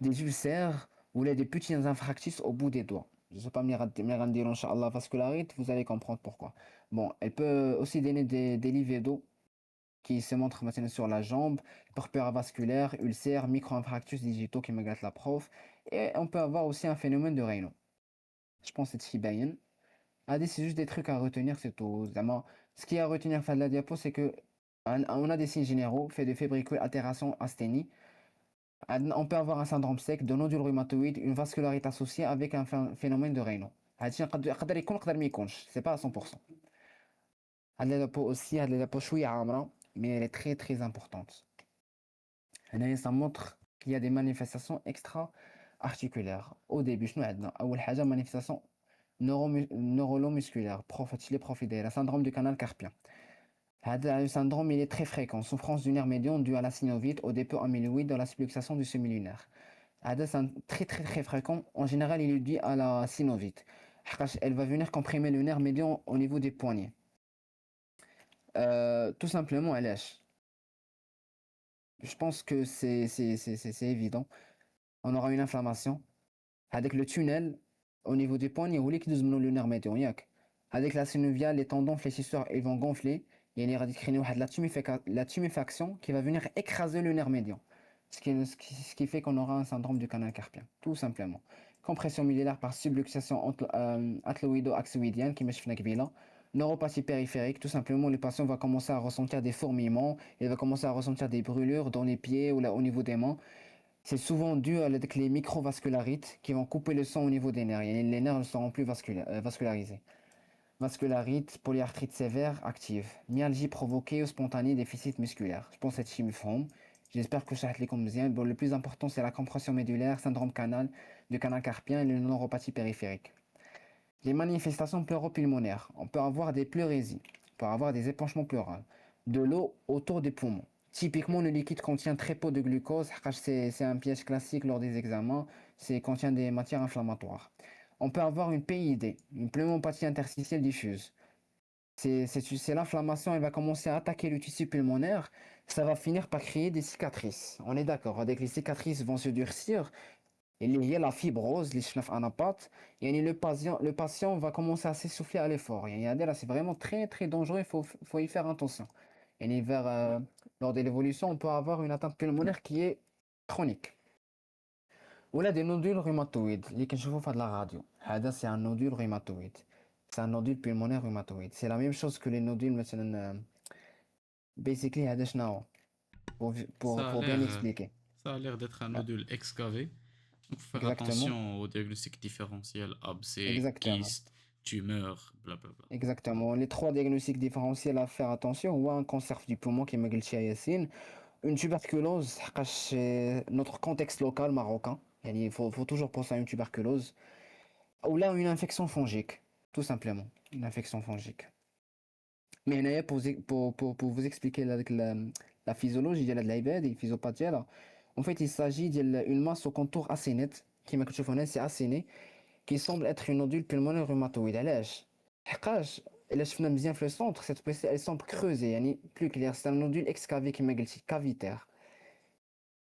des ulcères ou des petits infarctus au bout des doigts. Je ne sais pas, Inch'Allah, vascularite, vous allez comprendre pourquoi. Bon, elle peut aussi donner des lividos qui se montrent maintenant sur la jambe, purpura vasculaire, ulcère, micro-infarctus digitaux qui me gâte la prof. Et on peut avoir aussi un phénomène de Raynaud. Je pense que c'est Chibayen. C'est juste des trucs à retenir, c'est tout. Zama, ce qui est à retenir fin de la diapo, c'est que on a des signes généraux, fait de fébricule, altération, asthénie. On peut avoir un syndrome sec, de nodule rhumatoïde, une vascularité associée avec un phénomène de Raynaud. C'est pas à 100%. La peau aussi, la peau chouïa amra, mais elle est très très importante. Ça montre qu'il y a des manifestations extra-articulaires. Au début, nous avons une manifestation neurolomusculaire, le syndrome du canal carpien. Le syndrome il est très fréquent, souffrance du nerf médian due à la synovite, au dépôt amyloïde dans la subluxation du semi-lunaire. C'est très très très fréquent, en général il est dû à la synovite. Elle va venir comprimer le nerf médian au niveau des poignets. Tout simplement, elle lâche. Je pense que c'est évident. On aura une inflammation. Avec le tunnel, au niveau des poignets, vous voulez qu'il nous le nerf médian. Avec la synoviale, les tendons fléchisseurs, ils vont gonfler. Il y a une radicrénie, la tuméfaction qui va venir écraser le nerf médian. Ce qui fait qu'on aura un syndrome du canal carpien, tout simplement. Compression miyellaire par subluxation atloïdo-axoïdienne, qui mèche fnakbila. Neuropathie périphérique, tout simplement, le patient va commencer à ressentir des fourmillements, il va commencer à ressentir des brûlures dans les pieds ou là, au niveau des mains. C'est souvent dû avec les microvascularites qui vont couper le sang au niveau des nerfs. Et les nerfs ne seront plus vascularisés. Vascularite, polyarthrite sévère, active. Myalgie provoquée ou spontanée, déficit musculaire. Je pense que c'est chimiforme. J'espère que ça les bien. Bon, le plus important, c'est la compression médulaire, syndrome du canal carpien et la neuropathie périphérique. Les manifestations pleuropulmonaires. On peut avoir des pleurésies, on peut avoir des épanchements pleuraux, de l'eau autour des poumons. Typiquement, le liquide contient très peu de glucose. C'est un piège classique lors des examens. C'est contient des matières inflammatoires. On peut avoir une PID, une pneumopathie interstitielle diffuse. C'est l'inflammation, elle va commencer à attaquer le tissu pulmonaire. Ça va finir par créer des cicatrices. On est d'accord, avec les cicatrices vont se durcir. Il y a la fibrose, les chenaf anapates. Et le patient va commencer à s'essouffler à l'effort. C'est vraiment très très dangereux, faut y faire attention. Et lors de l'évolution, on peut avoir une atteinte pulmonaire qui est chronique. Ou là, des nodules rhumatoïdes, les que je vois de la radio. C'est un nodule rhumatoïde. C'est un nodule pulmonaire rhumatoïde. C'est la même chose que les nodules, مثلا, basically, هذا شنو هو؟ Ça a pour l'air, bien expliquer. ça a l'air d'être un Ah, nodule excavé. Donc, faut faire exactement, attention au diagnostic différentiel, abcès, exactement, kyste, tumeur, blablabla. exactement. Les trois diagnostics différentiels à faire attention, ou un cancer du poumon qui m'a dit Yassine, une tuberculose, c'est notre contexte local marocain. Il faut toujours penser à une tuberculose. Ou là, une infection fongique, tout simplement. Une infection fongique. Mais هنايا pour vous expliquer la physiologie ديال هاد العباد et physiopathie là, en fait il s'agit d'une masse au contour assez net كيما كتشوفوا هنا c'est assez net qui semble être une nodule pulmonaire rhumatoïde. علاش حقاش الا شفنا مزيان في le centre cette place elle semble creusée يعني plus clair, c'est un nodule excavé كيما قلتي cavitaire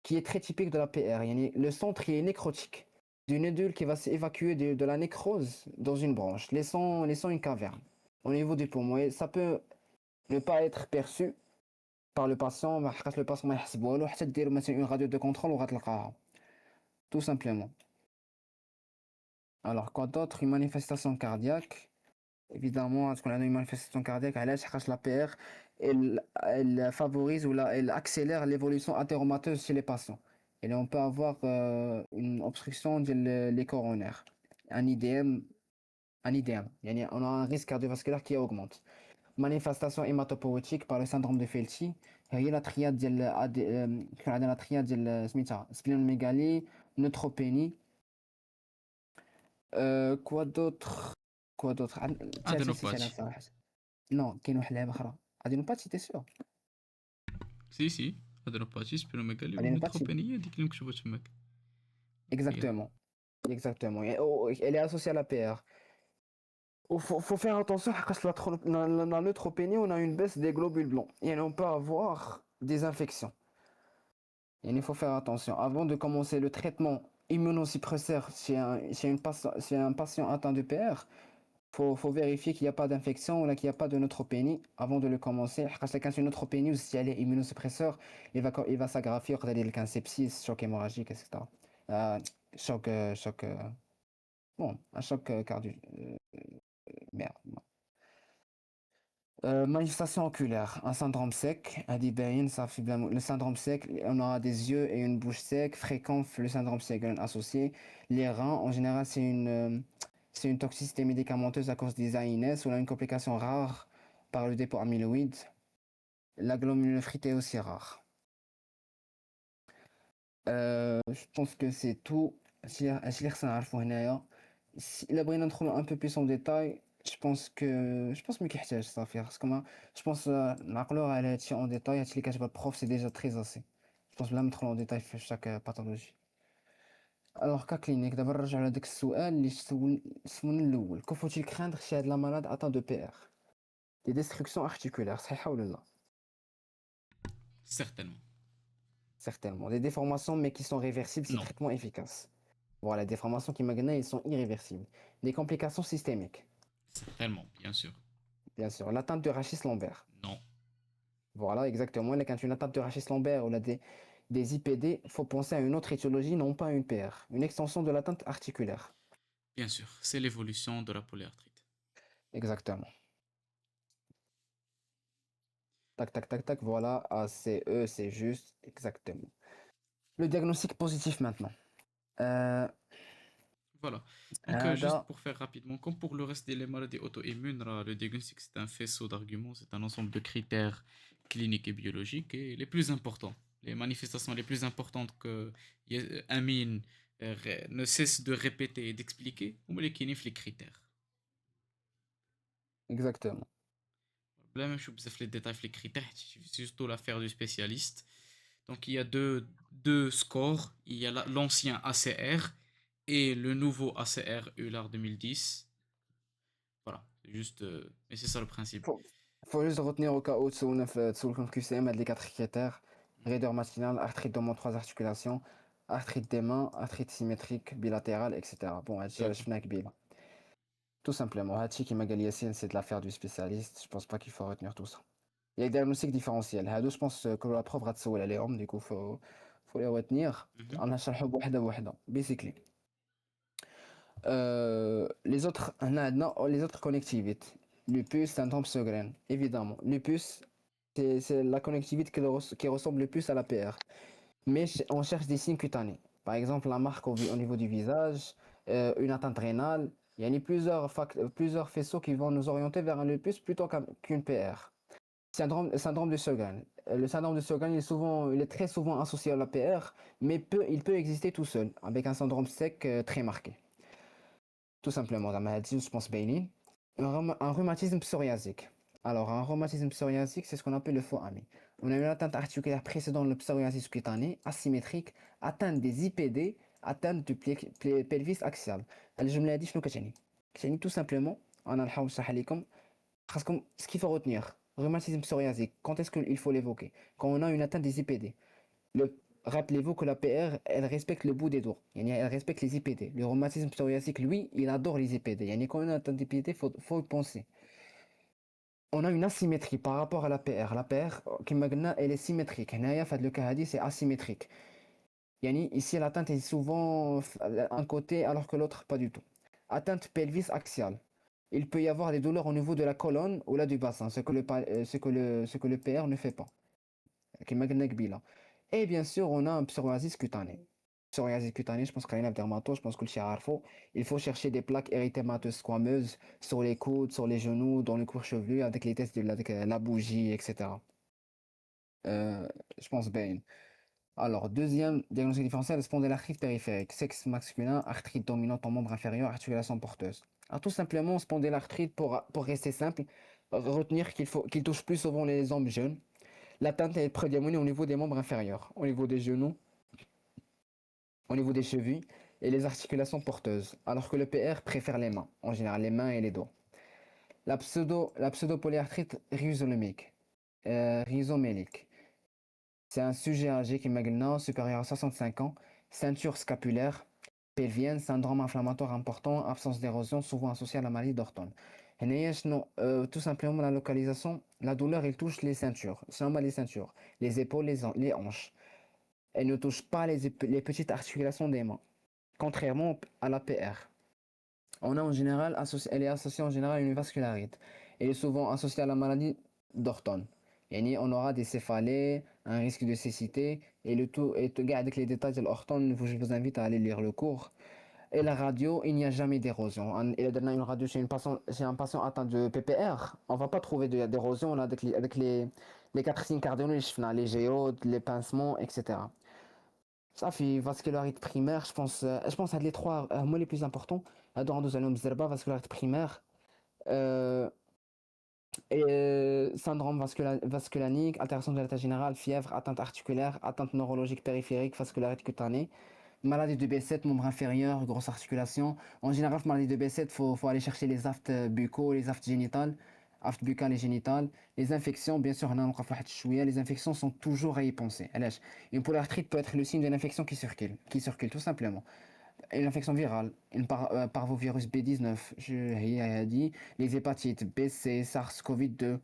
qui est très typique de la PR. Le centre il est nécrotique du nodule qui va s'évacuer de la nécrose dans une branche laissant une caverne au niveau des poumons. Et ça peut ne pas être perçu par le patient, le patient ما يحس بوالو حتى دير مثلا une radio de contrôle وغتلقاها tout simplement. Alors quoi d'autre? Une manifestation cardiaque. Évidemment, parce qu'on a une manifestation cardiaque, علاش la PR elle favorise ou elle accélère l'évolution athéromateuse chez les patients. Et on peut avoir une obstruction des coronaires, un IDM, on a un risque cardiovasculaire qui augmente. Manifestation hématopoïétique par le syndrome de Felty. هي la triade كان عندنا la triade ديال سميتها splenomégalie, neutropénie. Quoi d'autre? Quoi d'autre؟ نسيت انا Adénopathie. صراحة. Non, كاين واحد اللعبة أخرى. Adénopathie, t'es sûr? Si, adénopathie, splénomégalie ou Adénopathie. neutropénie, هذيك اللي مكتوبة تماك. هي. Exactement. Exactement. Elle est associée à la PR. Faut faire attention parce que la neutropénie, on a une baisse des globules blancs. Et on peut avoir des infections. Et il faut faire attention. Avant de commencer le traitement immunosuppresseur chez un patient atteint de PR, faut vérifier qu'il n'y a pas d'infection ou là qu'il n'y a pas de neutropénie avant de le commencer. Parce que quand une neutropénie ou si elle est immunosuppresseur, il va s'aggraver, il y a sepsis, choc hémorragique, etc. Euh, choc, bon, un choc cardio... merde. Manifestation oculaire, un syndrome sec, Adibaïn, ça fait bien. Le syndrome sec, on aura des yeux et une bouche sec, fréquent le syndrome sec associé. Les reins, en général, c'est une toxicité médicamenteuse à cause des AINS ou là, une complication rare par le dépôt amyloïde. La glomulophrite est aussi rare. Je pense que c'est tout. Si بغينا ندخلوا un peu plus en détail, je pense ما كيحتاج صافي خاصكم je pense نعقلوا على هادشي en détail هادشي اللي كتبغى البروف سي ديجا très assez. Je pense بلا ما ندخلوا en détail في chaque pathologie. Alors cas clinique دابا نرجعوا لهداك السؤال اللي سولنا الاول que faut-il craindre chez هاد la malade atteint de PR des destructions articulaires صحيحة ولا لا Certainement. certainement des déformations mais qui sont réversibles si Non. traitement efficace. Voilà, les déformations qui m'agagnent, ils sont irréversibles. Des complications systémiques, Certainement, bien sûr. bien sûr. L'atteinte de rachis lombaire. Non. Voilà, exactement. Là, quand une atteinte de rachis lombaire ou là, des IPD, il faut penser à une autre étiologie, non pas une PR. Une extension de l'atteinte articulaire. Bien sûr. C'est l'évolution de la polyarthrite. Exactement. Tac, tac, tac, tac. Voilà, ACE, c'est juste. Exactement. Le diagnostic positif maintenant. Euh, Voilà. Donc, juste هذا pour faire rapidement, comme pour le reste des maladies auto-immunes, le diagnostic, c'est un faisceau d'arguments, c'est un ensemble de critères cliniques et biologiques, et les plus importants, les manifestations les plus importantes que Amine ne cesse de répéter et d'expliquer, ou les kinif les critères. exactement. Là, même, je suis les détails, les critères, c'est surtout l'affaire du spécialiste. Donc, il y a deux scores. Il y a l'ancien ACR et le nouveau ACR ULAR 2010. Voilà, c'est juste. Mais c'est ça le principe. Faut, faut juste retenir au cas où تسولكم في QCM هاد les 4 critères. Raideur matinale, arthrite dans 3 articulations, arthrite des mains, arthrite symétrique, bilatérale, etc. Bon, هادشي Ok. عرفنا قبيله. Tout simplement, هادشي كيما قال ياسين, c'est de l'affaire du spécialiste. Je pense pas qu'il faut retenir tout ça. Il y a des diagnostics différentiels. هادو je pense que la prof غتسول عليهم, du coup faut les retenir. Mhm. غادي نشرحو بوحده بوحده, basically. Les autres connectivites. Lupus, syndrome Sjögren, évidemment. Lupus, c'est la connectivité qui ressemble le plus à la PR. Mais on cherche des signes cutanés. Par exemple, la marque au niveau du visage, une atteinte rénale. Il y a plusieurs faisceaux qui vont nous orienter vers un lupus plutôt qu'une PR. Syndrome de Sjögren. Le syndrome de Sjögren, il est très souvent associé à la PR, mais il peut exister tout seul, avec un syndrome sec très marqué. Tout simplement, la maladie, je pense, bénigne. Un rhumatisme psoriasique. Alors, un rhumatisme psoriasique, c'est ce qu'on appelle le foie-ami. On a une atteinte articulaire précédente, le psoriasis cutané, asymétrique, atteinte des IPD, atteinte du pelvis axial. Alors, je me l'ai dit, je tout simplement, on a le ce qu'il faut retenir, rhumatisme psoriasique, quand est-ce qu'il faut l'évoquer? Quand on a une atteinte des IPD. Le, Rappelez-vous que la PR, elle respecte le bout des doigts. Elle respecte les IPD. Le rhumatisme psoriasique, lui, il adore les IPD. Quand on a une atteinte d'IPD, faut y penser. On a une asymétrie par rapport à la PR. La PR, elle est symétrique. Le cas c'est asymétrique. Ici, l'atteinte est souvent un côté alors que l'autre, pas du tout. Atteinte pelvis axiale. Il peut y avoir des douleurs au niveau de la colonne ou là du bassin, ce que le PR ne fait pas. Et bien sûr, on a un psoriasis cutané. Psoriasis cutané, je pense qu'il y a un dermato, je pense que le chiarfo. Il faut chercher des plaques érythémateuses squameuses sur les coudes, sur les genoux, dans le cuir chevelu, avec les tests avec la bougie, etc. Je pense bien. Alors, deuxième diagnostic différentiel, spondylarthrite périphérique, sexe masculin, arthrite dominante en membre inférieur, articulation porteuse. Alors, tout simplement, spondylarthrite, pour rester simple, retenir qu'il touche plus souvent les hommes jeunes. L'atteinte est prédominée au niveau des membres inférieurs, au niveau des genoux, au niveau des chevilles et les articulations porteuses, alors que le PR préfère les mains, en général les mains et les doigts. La pseudopolyarthrite rhizomélique. C'est un sujet âgé qui est maintenant supérieur à 65 ans, ceinture scapulaire, pelvienne, syndrome inflammatoire important, absence d'érosion, souvent associé à la maladie d'Orton. Tout simplement, la localisation, la douleur, elle touche les ceintures, c'est normal les ceintures, les épaules, les hanches. Elle ne touche pas les petites articulations des mains, contrairement à la PR. Elle est associée en général à une vascularite. Elle est souvent associée à la maladie d'Orton. On aura des céphalées, un risque de cécité, et le tout, avec les détails de l'Orton, je vous invite à aller lire le cours. Et la radio, il n'y a jamais d'érosion. Et la dernière radio chez un patient atteint de PPR, on ne va pas trouver d'érosion là, avec les quatre signes cardinaux, les géodes, les pincements, etc. Ça fait vascularité primaire, je pense à les trois mots les plus importants. Nous allons observer vascularité primaire, euh, syndrome vasculanique, altération de l'état général, fièvre, atteinte articulaire, atteinte neurologique périphérique, vascularité cutanée. Maladie de B7, membre inférieur, grosse articulation. En général, pour maladie de B7, faut aller chercher les aftes buccaux, les aftes génitales, aftes buccales et génitales. Les infections, bien sûr, les infections sont toujours à y penser. Une polyarthrite peut être le signe d'une infection qui circule tout simplement. Une infection virale, une parvovirus B19, je dit, les hépatites B, C, SARS, Covid-2,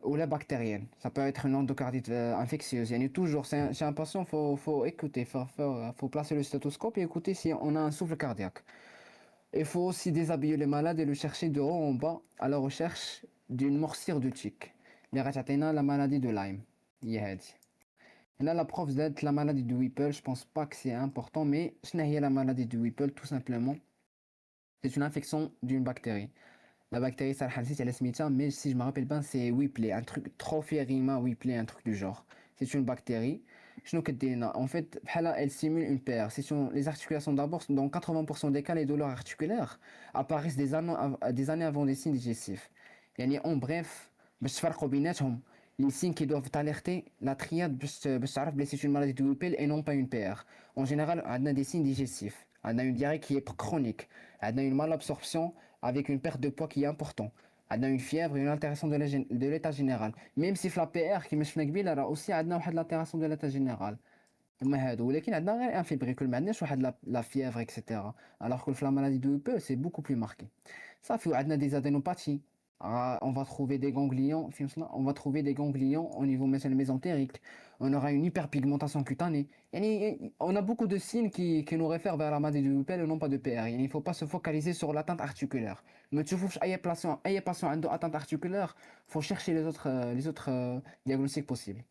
ou la bactérienne. Ça peut être une endocardite infectieuse. Il y a toujours, chez un patient, faut écouter, faut placer le stéthoscope et écouter si on a un souffle cardiaque. Il faut aussi déshabiller le malade et le chercher de haut en bas à la recherche d'une morsure de tic. Les ratatina, la maladie de Lyme. يهادي. Là, la prof d'être la maladie de Whipple, je pense pas que c'est important, mais ce n'est la maladie de Whipple, tout simplement. C'est une infection d'une bactérie. La bactérie, ça elle est mais si je me rappelle bien, c'est Whipple, un truc, Trophérima Whipple, un truc du genre. C'est une bactérie. En fait, elle simule une paire. Les articulations d'abord, dans 80% des cas, les douleurs articulaires apparaissent des années avant des signes digestifs. En bref, les signes qui doivent t'alerter, la triade, c'est une maladie de Whipple et non pas une PR. En général, on a des signes digestifs. On a une diarrhée qui est chronique. On a une malabsorption avec une perte de poids qui est importante. On a une fièvre et une altération de l'état général. Même si la PR qui مش كبير راه aussi عندنا واحد l'altération de l'état général. هما هادو ولكن عندنا غير ان فيبريكول ما عندناش واحد لا fièvre etc. Alors que la maladie de Whipple c'est beaucoup plus marqué. صافي عندنا des adénopathies. On va trouver des ganglions, on va trouver des ganglions au niveau mésentérique. On aura une hyperpigmentation cutanée. On a beaucoup de signes qui nous réfèrent vers la maladie de Whipple et non pas de PR. Il ne faut pas se focaliser sur l'atteinte articulaire. Mais tu vois, أي patient عنده atteinte articulaire, faut chercher les autres diagnostics possibles.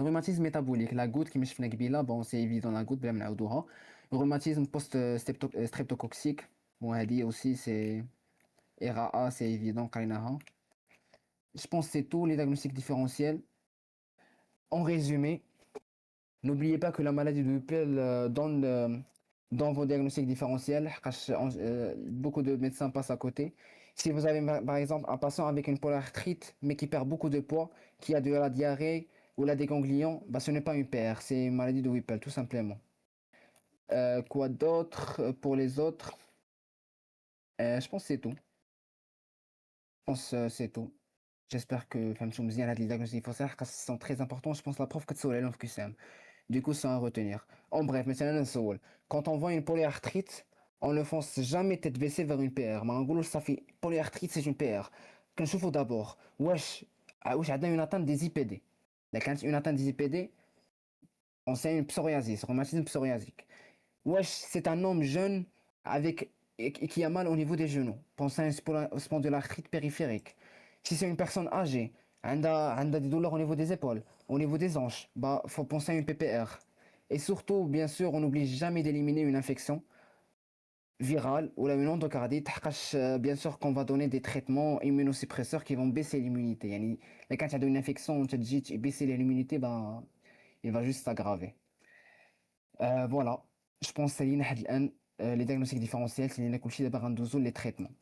Rhumatisme métabolique, la goutte qui me fait قبيلة, bon c'est évident la goutte بلا ما نعاودوها. Rhumatisme post-streptococcique, bon هذه aussi c'est RAA, c'est évident, قريناها. Je pense que c'est tous les diagnostics différentiels. En résumé, n'oubliez pas que la maladie de Whipple donne dans vos diagnostics différentiels, beaucoup de médecins passent à côté. Si vous avez par exemple un patient avec une polyarthrite mais qui perd beaucoup de poids, qui a de la diarrhée ou la des ganglions, bah, ce n'est pas une PR, c'est une maladie de Whipple tout simplement. Quoi d'autre pour les autres? Je pense que c'est tout. Je pense que c'est tout. J'espère que فهمتوا مزيان هاد les diagnostics différentiels sont très importants. Je pense que la prof كتسول عليهم في QCM. Du coup, c'est à retenir. En bref, quand on voit une polyarthrite, on ne fonce jamais tête baissée vers une PR. Mais en gros, ça fait polyarthrite, c'est une PR. Quand je d'abord, wesh, a une atteinte des IPD. Quand une atteinte des IPD, on sait une psoriasis, rhumatisme psoriasique. Wesh, c'est un homme jeune qui a mal au niveau des genoux. Pensez à une spondylarthrite périphérique. Si c'est une personne âgée, elle a des douleurs au niveau des épaules, au niveau des hanches, bah, faut penser à une PPR. Et surtout, bien sûr, on n'oublie jamais d'éliminer une infection virale ou une endocardite. Bien sûr qu'on va donner des traitements immunosuppresseurs qui vont baisser l'immunité. Quand il y a une infection, tu dis et baisser l'immunité, bah, il va juste s'aggraver. Voilà, je pense que les diagnostics différentiels, c'est les traitements.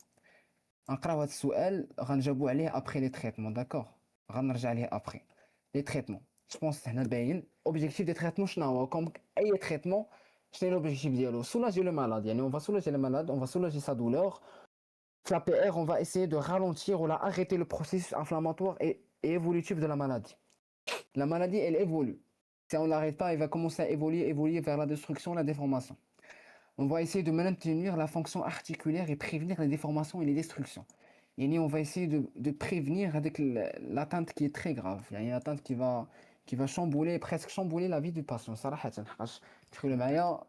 نقراو هذا السؤال غنجاوبوا عليه ابري لي تريتمون داكوغ غنرجع عليه ابري لي تريتمون جو بونس هنا باين اوبجيكتيف دي تريتمون شنو هو كوم اي تريتمون شنو هو الاوبجيكتيف ديالو سولاجي لو مالاد on va soulager le malade on va soulager sa douleur la PR on va essayer de ralentir ou arrêter le processus inflammatoire et évolutif de la maladie elle évolue si on l'arrête pas elle va commencer à évoluer vers la destruction la déformation On va essayer de maintenir la fonction articulaire et prévenir les déformations et les destructions. Et on va essayer de prévenir avec l'atteinte qui est très grave. Il y a une atteinte qui va chambouler, presque chambouler la vie du patient. صراحة حقاش تخيلوا معايا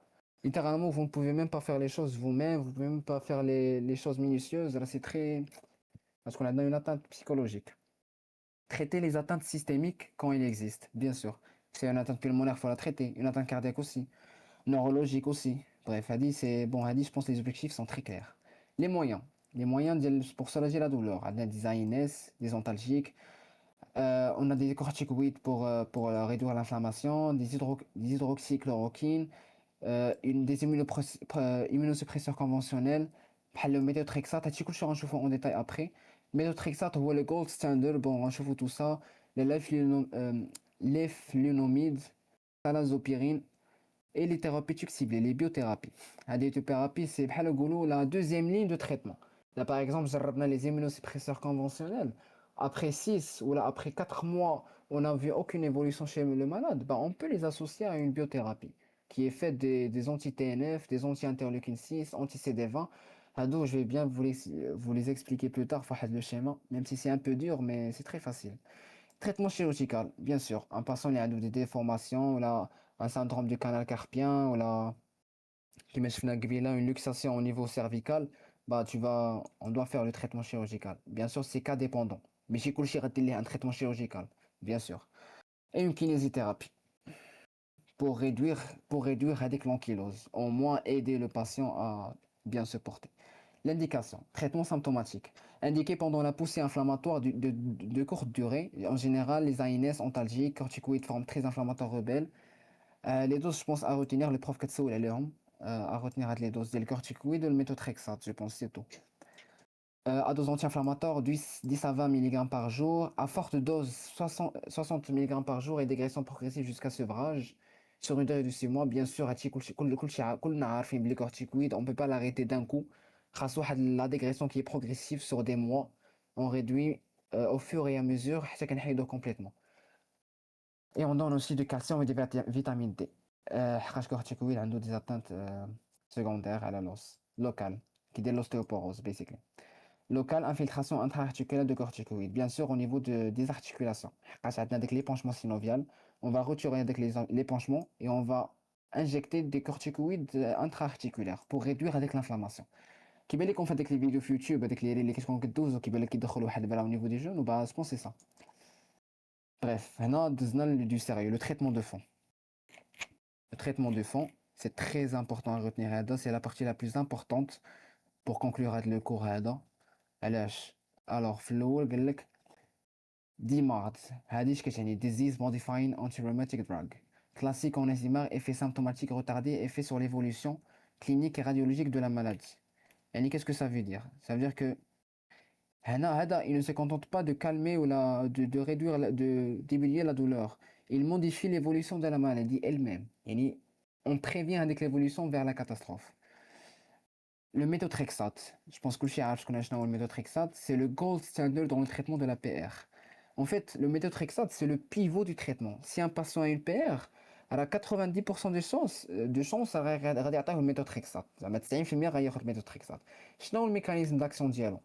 littéralement vous ne pouvez même pas faire les choses vous-même, vous ne pouvez même pas faire les choses minutieuses. Là c'est très parce qu'on a une atteinte psychologique. Traiter les atteintes systémiques quand il existe, bien sûr. C'est une atteinte pulmonaire, il faut la traiter. Une atteinte cardiaque aussi. Neurologique aussi. Bref, Hadi, c'est bon. Hadi, je pense que les objectifs sont très clairs. Les moyens. Les moyens pour soulager la douleur. On a des ANS, des antalgiques. On a des corticoïdes pour réduire l'inflammation, des hydroxychloroquine, des immunosuppresseurs conventionnels. بحال le méthotrexate, هادشي كلشي غنشوفو en détail après. Méthotrexate هو le gold standard, bon غنشوفو tout ça. Leflunomide, talazopyrine et les thérapeutiques ciblées, les biothérapies. La thérapie, c'est la deuxième ligne de traitement. Là, par exemple, j'ai les immunosuppresseurs conventionnels. Après 6 ou là, après 4 mois, on n'a vu aucune évolution chez le malade, bah, on peut les associer à une biothérapie qui est faite des anti-TNF, des anti-interleukin 6, anti-CD20. Ado, je vais bien vous les expliquer plus tard, Fahad, le schéma, même si c'est un peu dur, mais c'est très facile. Traitement chirurgical, bien sûr. Un patient il a des déformations, ou là, un syndrome du canal carpien, ou là, une luxation au niveau cervical, bah, on doit faire le traitement chirurgical. Bien sûr, c'est cas dépendant. Mais j'ai un traitement chirurgical, bien sûr. Et une kinésithérapie pour réduire avec l'ankylose, au moins aider le patient à bien se porter. L'indication, traitement symptomatique, indiqué pendant la poussée inflammatoire de courte durée, en général les ANS, antalgiques, corticoïdes, formes très inflammatoires rebelles. Les doses, je pense, à retenir, le prof Katsaou, à retenir les doses des corticoïdes et le méthotrexate, je pense, c'est tout. À dose anti-inflammatoire, 10 à 20 mg par jour, à forte dose, 60 mg par jour et dégraissant progressive jusqu'à sevrage. Sur une durée de 6 mois, bien sûr, les corticoïdes, on ne peut pas l'arrêter d'un coup. Grâce à la dégression qui est progressive sur des mois, on réduit au fur et à mesure, complètement. Et on donne aussi du calcium et des vitamines D. Les corticoïdes ont des atteintes secondaires à l'os, locales, qui est l'ostéoporose, basically. Local, infiltration intra-articulaire de corticoïdes. Bien sûr, au niveau des articulations. Avec l'épanchement synovial, on va retirer avec l'épanchement et on va injecter des corticoïdes intra-articulaires pour réduire avec l'inflammation. Qui بالك qu'on fait avec les vidéos YouTube, avec les questions que دوزو qui بالك يدخلوا واحد البلا au niveau des jeunes, ou bah je pense c'est ça. Bref, maintenant du sérieux, le traitement de fond. Le traitement de fond, c'est très important à retenir. C'est la partie la plus importante pour conclure le cours. علاش alors في الاول قال لك DMARD هذه اش كتعني disease modifying antirheumatic drug classique en enzymar effet symptomatique retardé effet sur l'évolution clinique et radiologique de la maladie. يعني qu'est-ce que ça veut dire? Ça veut dire que هذا il ne se contente pas de calmer ou de réduire de diminuer la douleur, il modifie l'évolution de la maladie elle-même. يعني on prévient avec l'évolution vers la catastrophe. Le méthotrexate, je pense que le méthotrexate, c'est le gold standard dans le traitement de la PR. En fait, le méthotrexate, c'est le pivot du traitement. Si un patient a une PR, elle a 90% de chance à radiater le méthotrexate. Ça va être 90% à le méthotrexate. Quel est le mécanisme d'action dialogue?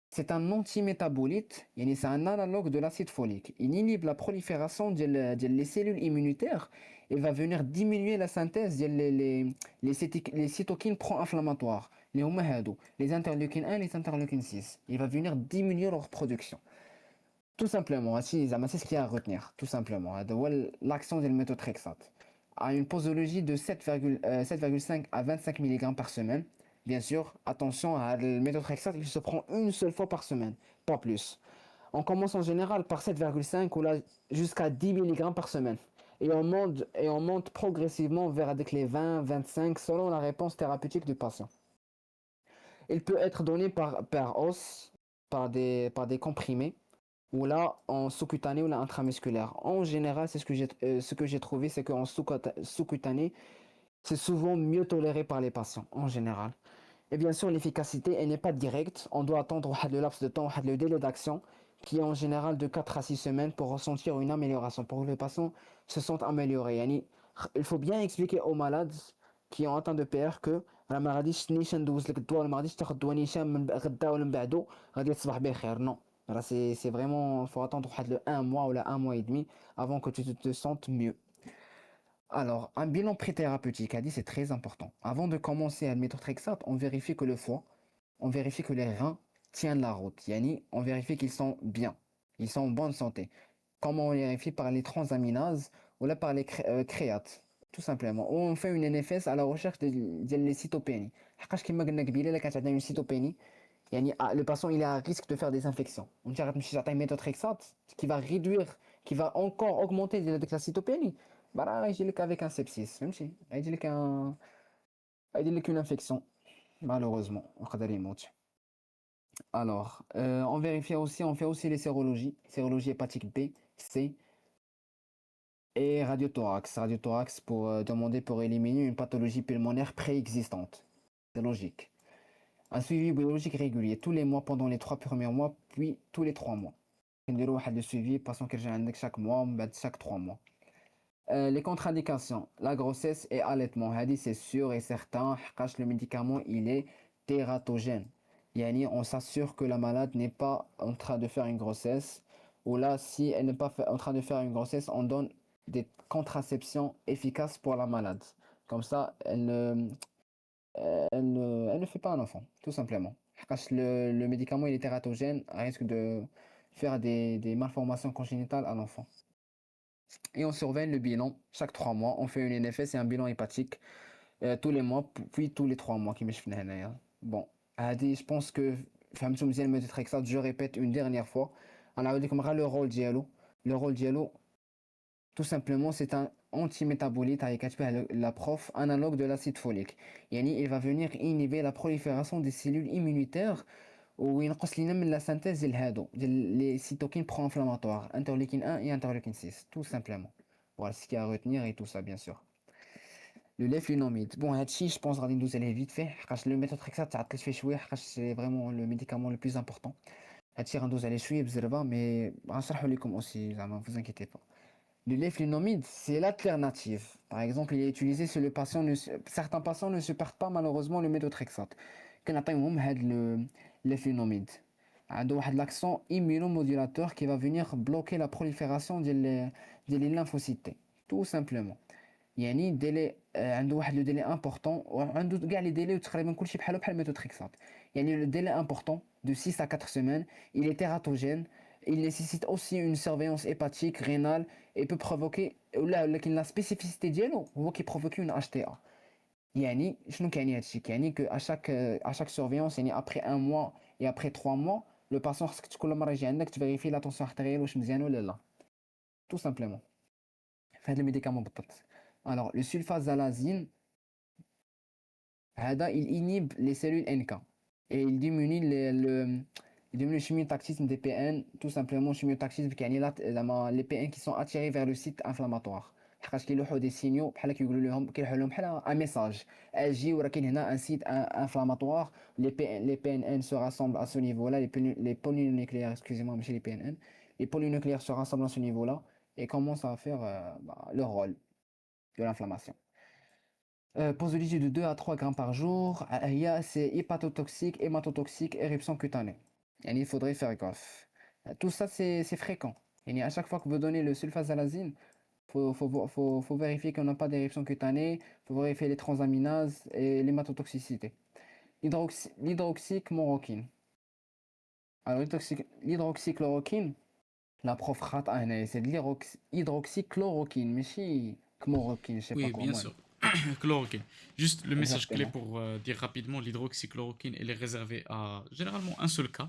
C'est un antimétabolite, c'est un analogue de l'acide folique. Il inhibe la prolifération des cellules immunitaires et va venir diminuer la synthèse les cytokines pro-inflammatoires. Les interleukines 1 et les interleukines 6. Il va venir diminuer leur production. Tout simplement, c'est ce qu'il y a à retenir. Tout simplement, l'action du méthotrexate a une posologie de 7,5 à 25 mg par semaine. Bien sûr, attention à le méthotrexate, il se prend une seule fois par semaine, pas plus. On commence en général par 7,5 ou là jusqu'à 10 mg par semaine. Et on monte progressivement vers avec les 20, 25 selon la réponse thérapeutique du patient. Il peut être donné par os, par des comprimés, ou là en sous-cutané ou là intramusculaire. En général, c'est ce que j'ai trouvé, c'est qu'en sous-cutané, c'est souvent mieux toléré par les patients, en général. Et bien sûr, l'efficacité, elle n'est pas directe. On doit attendre le laps de temps, le délai d'action, qui est en général de 4 à 6 semaines pour ressentir une amélioration, pour que le patient se sente amélioré. Il faut bien expliquer aux malades qui ont atteint de PR que راه ما غاديش نيشان ندوز لك الدواء ولا ما غاديش تاخد دواء نيشان من غدا ولا من بعدو غادي تصبح بخير نو راه c'est vraiment faut attendre واحد le 1 mois ولا 1 mois et demi avant que tu te sentes mieux. Alors, un bilan pré-thérapeutique, a dit, c'est très important. Avant de commencer à le méthotrexate, on vérifie que le foie, on vérifie que les reins tiennent la route. Yani, on vérifie qu'ils sont bien, ils sont en bonne santé. Comment on les vérifie? Par les transaminases ou là par les créates, tout simplement. Ou on fait une NFS à la recherche des cytopénies. حقاش كيما قلنا قبيله الا كانت عندنا une cytopénie يعني le patient il est à risque de faire des infections. On dirait que tu as une méthotrexate qui va réduire, qui va encore augmenter la cytopénie. Bah là, il dit qu'avec un sepsis, même si, il dit qu'un, il dit qu'une infection, malheureusement, on va dire alors, on fait aussi les sérologies, sérologie hépatique B, C et radiothorax. Radiothorax pour demander pour éliminer une pathologie pulmonaire préexistante. C'est logique. Un suivi biologique régulier tous les mois pendant les 3 premiers mois, puis tous les 3 mois. نديرو واحد le suivi patient qui vient chaque mois, chaque 3 mois. Les contre-indications, la grossesse et allaitement, هذه c'est sûr et certain, حقاش le médicament il est tératogène. Yani, on s'assure que la malade n'est pas en train de faire une grossesse, ou là, si elle n'est pas en train de faire une grossesse, on donne des contraceptions efficaces pour la malade. Comme ça, elle ne fait pas un enfant, tout simplement. حقاش le médicament il est tératogène, risque de faire des malformations congénitales à l'enfant. Et on surveille le bilan chaque 3 mois. On fait une NFS et un bilan hépatique tous les mois, puis tous les 3 mois qui me شفنا هنايا. Bon, هادي je pense que فهمتوا مزيان الميثوتريكسات. Je répète une dernière fois. نعاود لكم غير le rôle ديالو. Le rôle ديالو tout simplement c'est un antimétabolite avec la prof analogue de l'acide folique. يعني il va venir inhiber la prolifération des cellules immunitaires وينقص لنا من la synthèse ديال هادو ديال les cytokines pro-inflammatoires interleukin 1 et interleukin 6 tout simplement. Voilà ce qu'il y a à retenir et tout ça bien sûr. Le leflunomide. Bon, هادشي je pense غادي ندوز عليه vite fait حقاش le méthotrexate تعطلت فيه شويه حقاش c'est vraiment le médicament le plus important. هادشي غندوز عليه شويه بزربه mais غنشرحو لكم aussi زعما vous inquiétez pas. Le leflunomide, c'est l'alternative. Par exemple, il est utilisé si le patient certains patients ne supportent pas malheureusement le méthotrexate. كنعطيوهم هاد le leflunomide. عنده واحد l'accent immunomodulateur qui va venir bloquer la prolifération des lymphocytes. Tout simplement. يعني ديلي عنده واحد لو ديلي امبورطون وعنده كاع لي ديلي تقريبا كلشي بحال الميتوتريكسات. يعني le délai important de 6 à 4 semaines, il est tératogène, il nécessite aussi une surveillance hépatique, rénale et peut provoquer la spécificité ديالو هو qui provoque une HTA. يعني شنو كيعني هادشي؟ كيعني que à chaque surveillance يعني après 1 mois et après 3 mois le patient خصك كل مره يجي عندك تفيريفي لا طونسيون artérielle واش مزيان ولا لا. Tout simplement. في هاد الميديكامون بالضبط. Alors, le sulfasalazine, il inhibe les cellules NK et il diminue il diminue le chimiotaxisme des PN, tout simplement le chimiotaxisme qui est les PN qui sont attirés vers le site inflammatoire. حقاش كيلوحوا des signaux بحال كيقولوا لهم كيلوحوا لهم بحال un message اجي وراه كاين هنا un site inflammatoire. Les PNN se rassemblent à ce niveau-là, les polynucléaires, excusez-moi, ماشي les PNN, les polynucléaires se rassemblent à ce niveau-là et commencent à faire leur rôle de l'inflammation. Posologie de 2 à 3 grammes par jour. C'est hépatotoxique, hématotoxique, éruption cutanée. Il faudrait faire gaffe. Tout ça, c'est fréquent. Et à chaque fois que vous donnez le sulfasalazine, faut vérifier qu'on n'a pas d'éruption cutanée, faut vérifier les transaminases et l'hématotoxicité. L'hydroxychloroquine. Alors, l'hydroxychloroquine, la prof rate, c'est de l'hydroxychloroquine, mais si, chloroquine, je sais pas Oui, bien comment. sûr. Chloroquine. Juste le message clé Exactement. pour dire rapidement, l'hydroxychloroquine, elle est réservée à généralement un seul cas.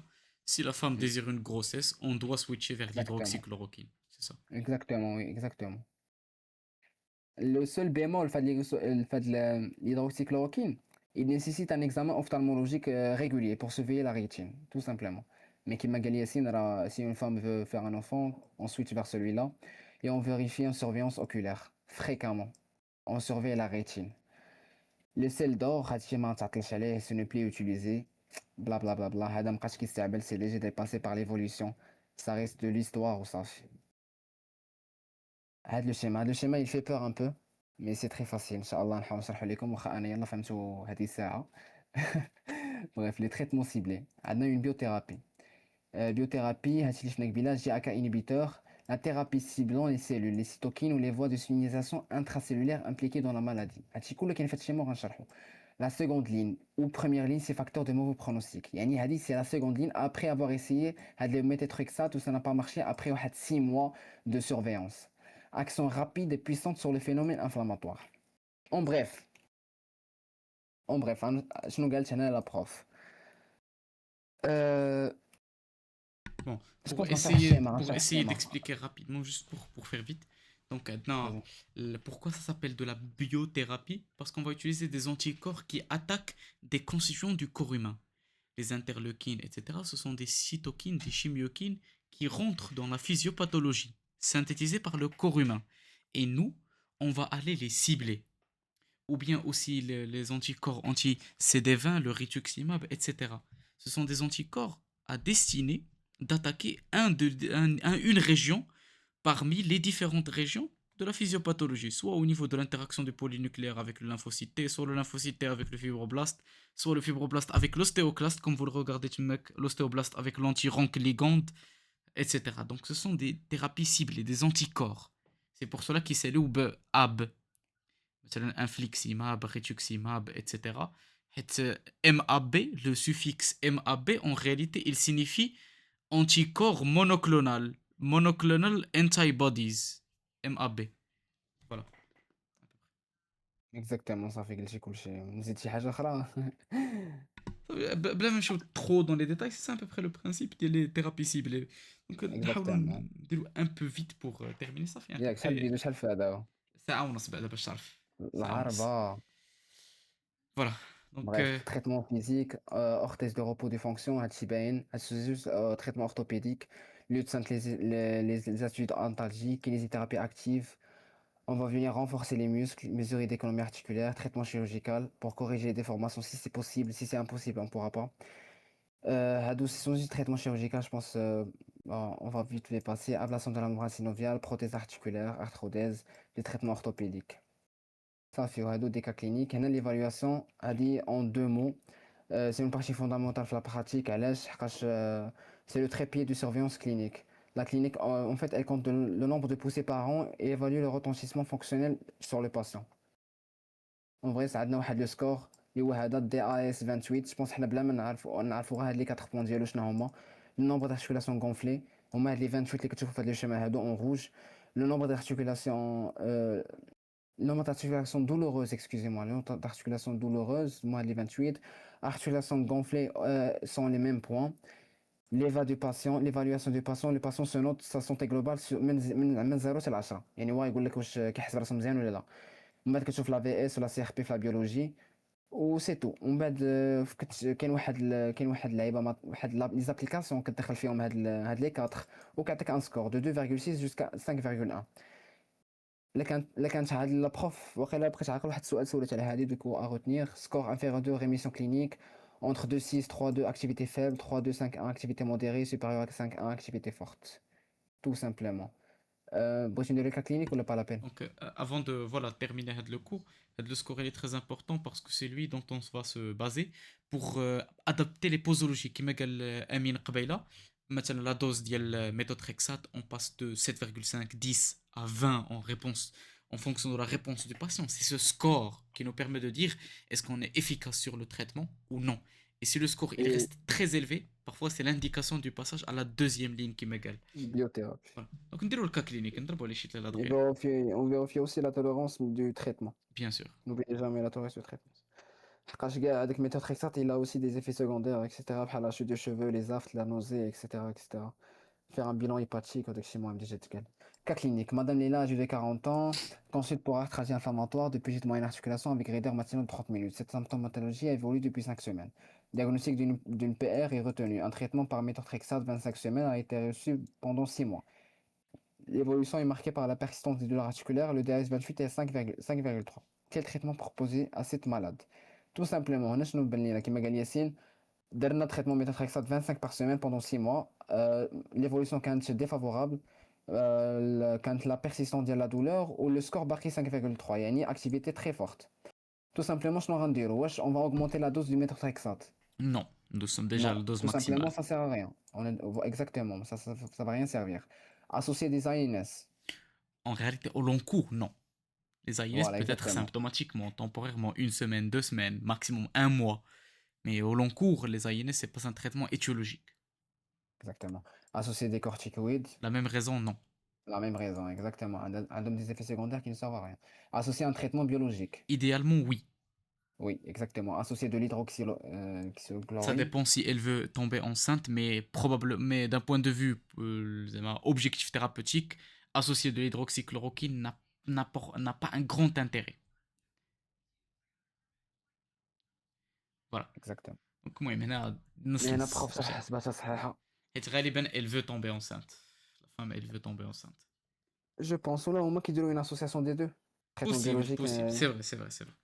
Si la femme désire une grossesse, on doit switcher vers Exactement. l'hydroxychloroquine. C'est ça. Exactement, oui, exactement. Le seul bémol, l'hydroxychloroquine, il nécessite un examen ophtalmologique régulier pour surveiller la rétine, tout simplement. Mais qui m'a si une femme veut faire un enfant, on switch vers celui-là et on vérifie une surveillance oculaire fréquemment. On surveille la rétine. Le sel d'or, ce n'est plus utilisé. Blablabla. هذا مابقاش كيستعمل, c'est déjà dépassé par l'évolution. Ça reste de l'histoire ou ça. Le schéma, il fait peur un peu. Mais c'est très facile. Inch'Allah, نحاول نشرح لكم واخا أنا يلا فهمتوا هذه الساعة. Bref, les traitements ciblés. On a une biothérapie. Biothérapie, هادشي اللي شفنا قبيله JAK inhibiteur. La thérapie ciblant les cellules, les cytokines ou les voies de signalisation intracellulaires impliquées dans la maladie. هادشي كله كاين في هاد الشيء غنشرحو. La seconde ligne ou première ligne, c'est facteur de mauvais pronostic. Yani hadi, c'est la seconde ligne après avoir essayé de méthotrexate tout ça n'a pas marché après 6 mois de surveillance. Action rapide et puissante sur le phénomène inflammatoire. En bref, شنو قالت هنا la prof. Euh, Bon, je pense qu'on va faire schéma, pour essayer schéma. d'expliquer rapidement, juste pour faire vite. Donc, maintenant, Vas-y. pourquoi ça s'appelle de la biothérapie? Parce qu'on va utiliser des anticorps qui attaquent des constituants du corps humain. Les interleukines, etc. Ce sont des cytokines, des chimiokines qui rentrent dans la physiopathologie, synthétisées par le corps humain. Et nous, on va aller les cibler. Ou bien aussi les anticorps anti-CD20, le rituximab, etc. Ce sont des anticorps à destinée d'attaquer une région parmi les différentes régions de la physiopathologie, soit au niveau de l'interaction du polynucléaire avec le lymphocyte T, soit le lymphocyte T avec le fibroblast, soit le fibroblast avec l'ostéoclaste, comme vous le regardez, l'ostéoblaste avec l'anti-rank ligand, etc. Donc ce sont des thérapies ciblées, des anticorps. C'est pour cela qu'ils s'élouent AB, مثلا infliximab, rituximab, etc. MAB, le suffixe MAB, en réalité, il signifie anticorps monoclonal, monoclonal antibodies, MAB. Voilà. Exactement, ça fait قلتي كلشي. نزيد شي حاجة أخرى. بلا ما نمشيو trop dans les détails, c'est ça à peu près le principe des thérapies ciblées. Donc نحاولوا Exactement. نديرو un peu vite pour terminer ça في à peu ياك شحال près بدينا شحال فيها دابا؟ ساعة ونص بعدا باش تعرف. ساعة ونص. العربة. Voilà. Donc Bref, traitement physique, orthèse de repos de fonction, هادشي باين. هادشي juste traitement orthopédique, lutte contre les attitudes antalgiques, kinésithérapie active. On va venir renforcer les muscles, mesurer l'économie articulaire, traitement chirurgical pour corriger les déformations si c'est possible. Si c'est impossible, on ne pourra pas. Hadou, ce sont juste traitements chirurgicaux, je pense. Bon, on va vite les passer. Ablation de la membrane synoviale, prothèse articulaire, arthrodèse, les traitements orthopédiques. Ça fait des cas cliniques. Et l'évaluation, a dit en 2 mots. C'est une partie fondamentale de la pratique. C'est le trépied de surveillance clinique. La clinique, en fait, elle compte le nombre de poussées par an et évalue le retentissement fonctionnel sur le patient. En vrai, ça a donné le score. اللي هو هذا DAS 28. Je pense حنا بلا ما نعرفوا غير هاد لي 4 بوان ديالو شنو هما. Le nombre d'articulations gonflées. هما هاد لي 28 اللي كتشوفوا في هاد لي شيما هادو en rouge. Le nombre d'articulations le nombre d'articulations douloureuses, excusez-moi, le nombre d'articulations douloureuses, moi les 28, articulations gonflées sont les mêmes points. L'évaluation du patient, le patient se note sa santé globale من 0 حتى ل 10. يعني هو يقول لك واش كيحس براسو مزيان ولا لا. من بعد كتشوف لا في اس ولا سي ار بي في لا بيولوجي و سي تو. ومن بعد كاين واحد اللعيبه واحد لي زابليكاسيون كتدخل فيهم هاد لي 4 وكيعطيك ان سكور دو 2.6 جوسكا 5.1. الا كانت هاد البروف واقيلا بقيت عاقل واحد السؤال سولت على هادي دوكو ا روتنير سكور انفيريور دو ريميسيون كلينيك entre 2,6, 3,2 activité faible, 3,2, 5,1 activité modérée, supérieure à 5,1 activité forte. Tout simplement. Brésil de cas clinique ou pas la peine? Donc, avant de voilà, terminer le cours, le score il est très important parce que c'est lui dont on va se baser pour adapter les posologies. Qui قال Amin قبيلة مثلا la dose ديال méthotrexate on passe de 7,5 10 à 20 en réponse en fonction de la réponse du patient. C'est ce score qui nous permet de dire est-ce qu'on est efficace sur le traitement ou non. Et si le score il Et reste très élevé, parfois c'est l'indication du passage à la deuxième ligne qui m'égale. biothérapie. Voilà. Donc نديرو le cas clinique, نضربو les shit là Et دغيا. on vérifie aussi la tolérance du traitement. Bien sûr. N'oubliez jamais la tolérance du traitement. حقاش كاع هذاك méthotrexate il a aussi des effets secondaires etc. بحال la chute de cheveux, les aphtes, la nausée etc. Faire un bilan hépatique avec chez moi, cas clinique. Madame Léla, âgée de 40 ans, consulte pour arthralgie inflammatoire depuis petite moyenne articulation avec raideur maximum de 30 minutes. Cette symptomatologie a évolué depuis 5 semaines. Diagnostic d'une PR est retenu. Un traitement par méthotrexate 25 semaines a été reçu pendant 6 mois. L'évolution est marquée par la persistance des douleurs articulaires. Le DAS28 est à 5,3. Quel traitement proposer à cette malade? Tout simplement, on a chez nous كما قال ياسين درنا traitement méthotrexate 25 par semaine pendant 6 mois. L'évolution كانت défavorable. quand la persistance de la douleur ou le score باقي 5,3 يعني activité très forte. Tout simplement شنو غنديرو واش on va augmenter la dose du méthotrexate. Non, nous sommes déjà à Non, la dose tout simplement maximale. ça sert à rien. Exactement, ça va rien servir. Associer des ANS. En réalité, au long cours, non. Les AIS Voilà, peut être exactement. symptomatiquement, temporairement, une semaine, 2 semaines, maximum un mois. Mais au long cours, les AINS, c'est pas un traitement étiologique. Exactement. Associer des corticoïdes. La même raison, non. La même raison, exactement. Un donne des effets secondaires qui ne servent à rien. Associer un traitement biologique. Idéalement, oui. Oui, exactement. Associer de Ça l'hydroxychloroquine. dépend si elle veut tomber enceinte, mais probablement, mais d'un point de vue objectif thérapeutique, associé de l'hydroxychloroquine n'a pas un grand intérêt. Voilà. Exactement. Donc moi, maintenant, Mais هنا بروف صح حسبتها صحيحة. غالبا elle veut tomber enceinte. La femme, elle veut tomber enceinte. Je pense ولا هما كيديروا une association des deux. Traitement Possible, biologique. possible. C'est vrai, c'est vrai, c'est vrai.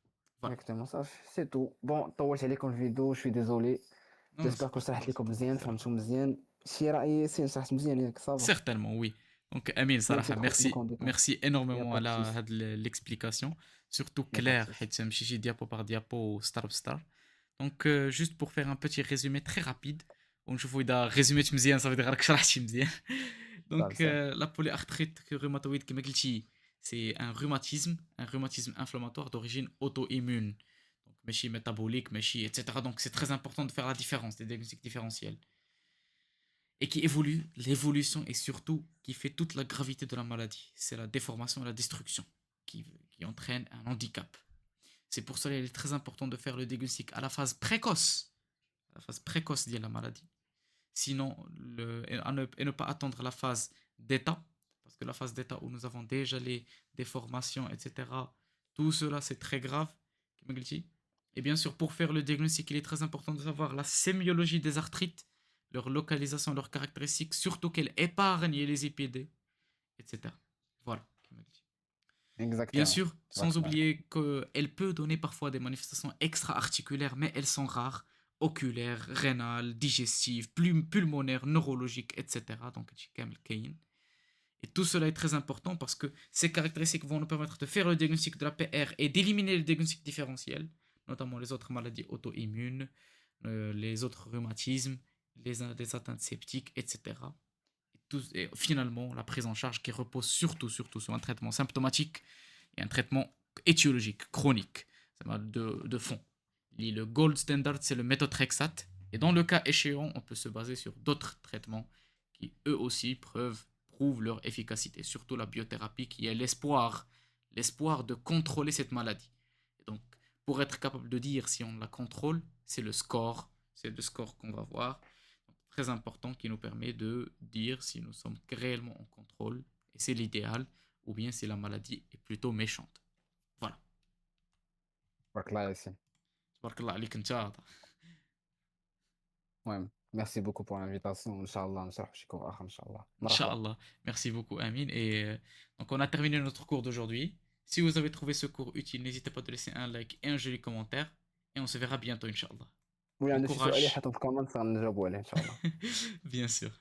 Voilà. Exactement ça. C'est tout. Bon, طولت عليكم الفيديو, je suis désolé. Non, non, J'espère que c'est pas شرحت grave, c'est لكم pas مزيان, grave. فهمتوا مزيان. شي رأي سي شرحت مزيان ياك صافا. Certainement, oui. Donc, Amine, Merci Sarah, trop beaucoup en détail. merci Il n'y a énormément pas à de souci. l'explication. Surtout Il n'y a pas de clair, souci. diapo par diapo, star par star. Donc, juste pour faire un petit résumé très rapide. Donc, je vous dis résumé مزيان, ça veut dire que شرحت مزيان. Donc, صافي. la polyarthrite rhumatoïde, comme c'est un rhumatisme inflammatoire d'origine auto-immune. Donc, méchi métabolique, méchi, etc. Donc, c'est très important de faire la différence, des diagnostics différentiels. Et qui évolue, l'évolution et surtout qui fait toute la gravité de la maladie. C'est la déformation et la destruction qui entraîne un handicap. C'est pour cela qu'il est très important de faire le diagnostic à la phase précoce, de la maladie. Sinon, et ne pas attendre la phase d'état, parce que la phase d'état où nous avons déjà les déformations, etc., tout cela c'est très grave. Et bien sûr, pour faire le diagnostic, il est très important de savoir la sémiologie des arthrites, leur localisation, leurs caractéristiques, surtout qu'elles épargnent les épidés, etc. Voilà. Bien Exactement. sûr, sans oublier qu'elle peut donner parfois des manifestations extra-articulaires, mais elles sont rares, oculaires, rénales, digestives, pulmonaires, neurologiques, etc. Donc, et tout cela est très important parce que ces caractéristiques vont nous permettre de faire le diagnostic de la PR et d'éliminer le diagnostic différentiel, notamment les autres maladies auto-immunes, les autres rhumatismes, les atteintes septiques, etc. Et finalement, la prise en charge qui repose surtout sur un traitement symptomatique et un traitement étiologique, chronique, de fond. Le gold standard, c'est le méthotrexate. Et dans le cas échéant, on peut se baser sur d'autres traitements qui, eux aussi, prouvent leur efficacité. Surtout la biothérapie, qui est l'espoir de contrôler cette maladie. Et donc, pour être capable de dire si on la contrôle, c'est le score qu'on va voir. Donc, très important, qui nous permet de dire si nous sommes réellement en contrôle, et c'est l'idéal, ou bien si la maladie est plutôt méchante. Voilà. Barakallah Yassine. Tabarakallah alik nta. Ouais. Merci beaucoup pour l'invitation. Inch'Allah, نشرح شي كور آخر إن شاء الله. مرحبا. Inch'Allah. Merci beaucoup, Amine. Et donc, on a terminé notre cours d'aujourd'hui. Si vous avez trouvé ce cours utile, n'hésitez pas de laisser un like et un joli commentaire. Et on se verra bientôt, Inch'Allah. ولا Bon عندك شي سؤال courage. يحطهم في الكومنت غنجاوبوا عليه إن شاء الله. Bien sûr.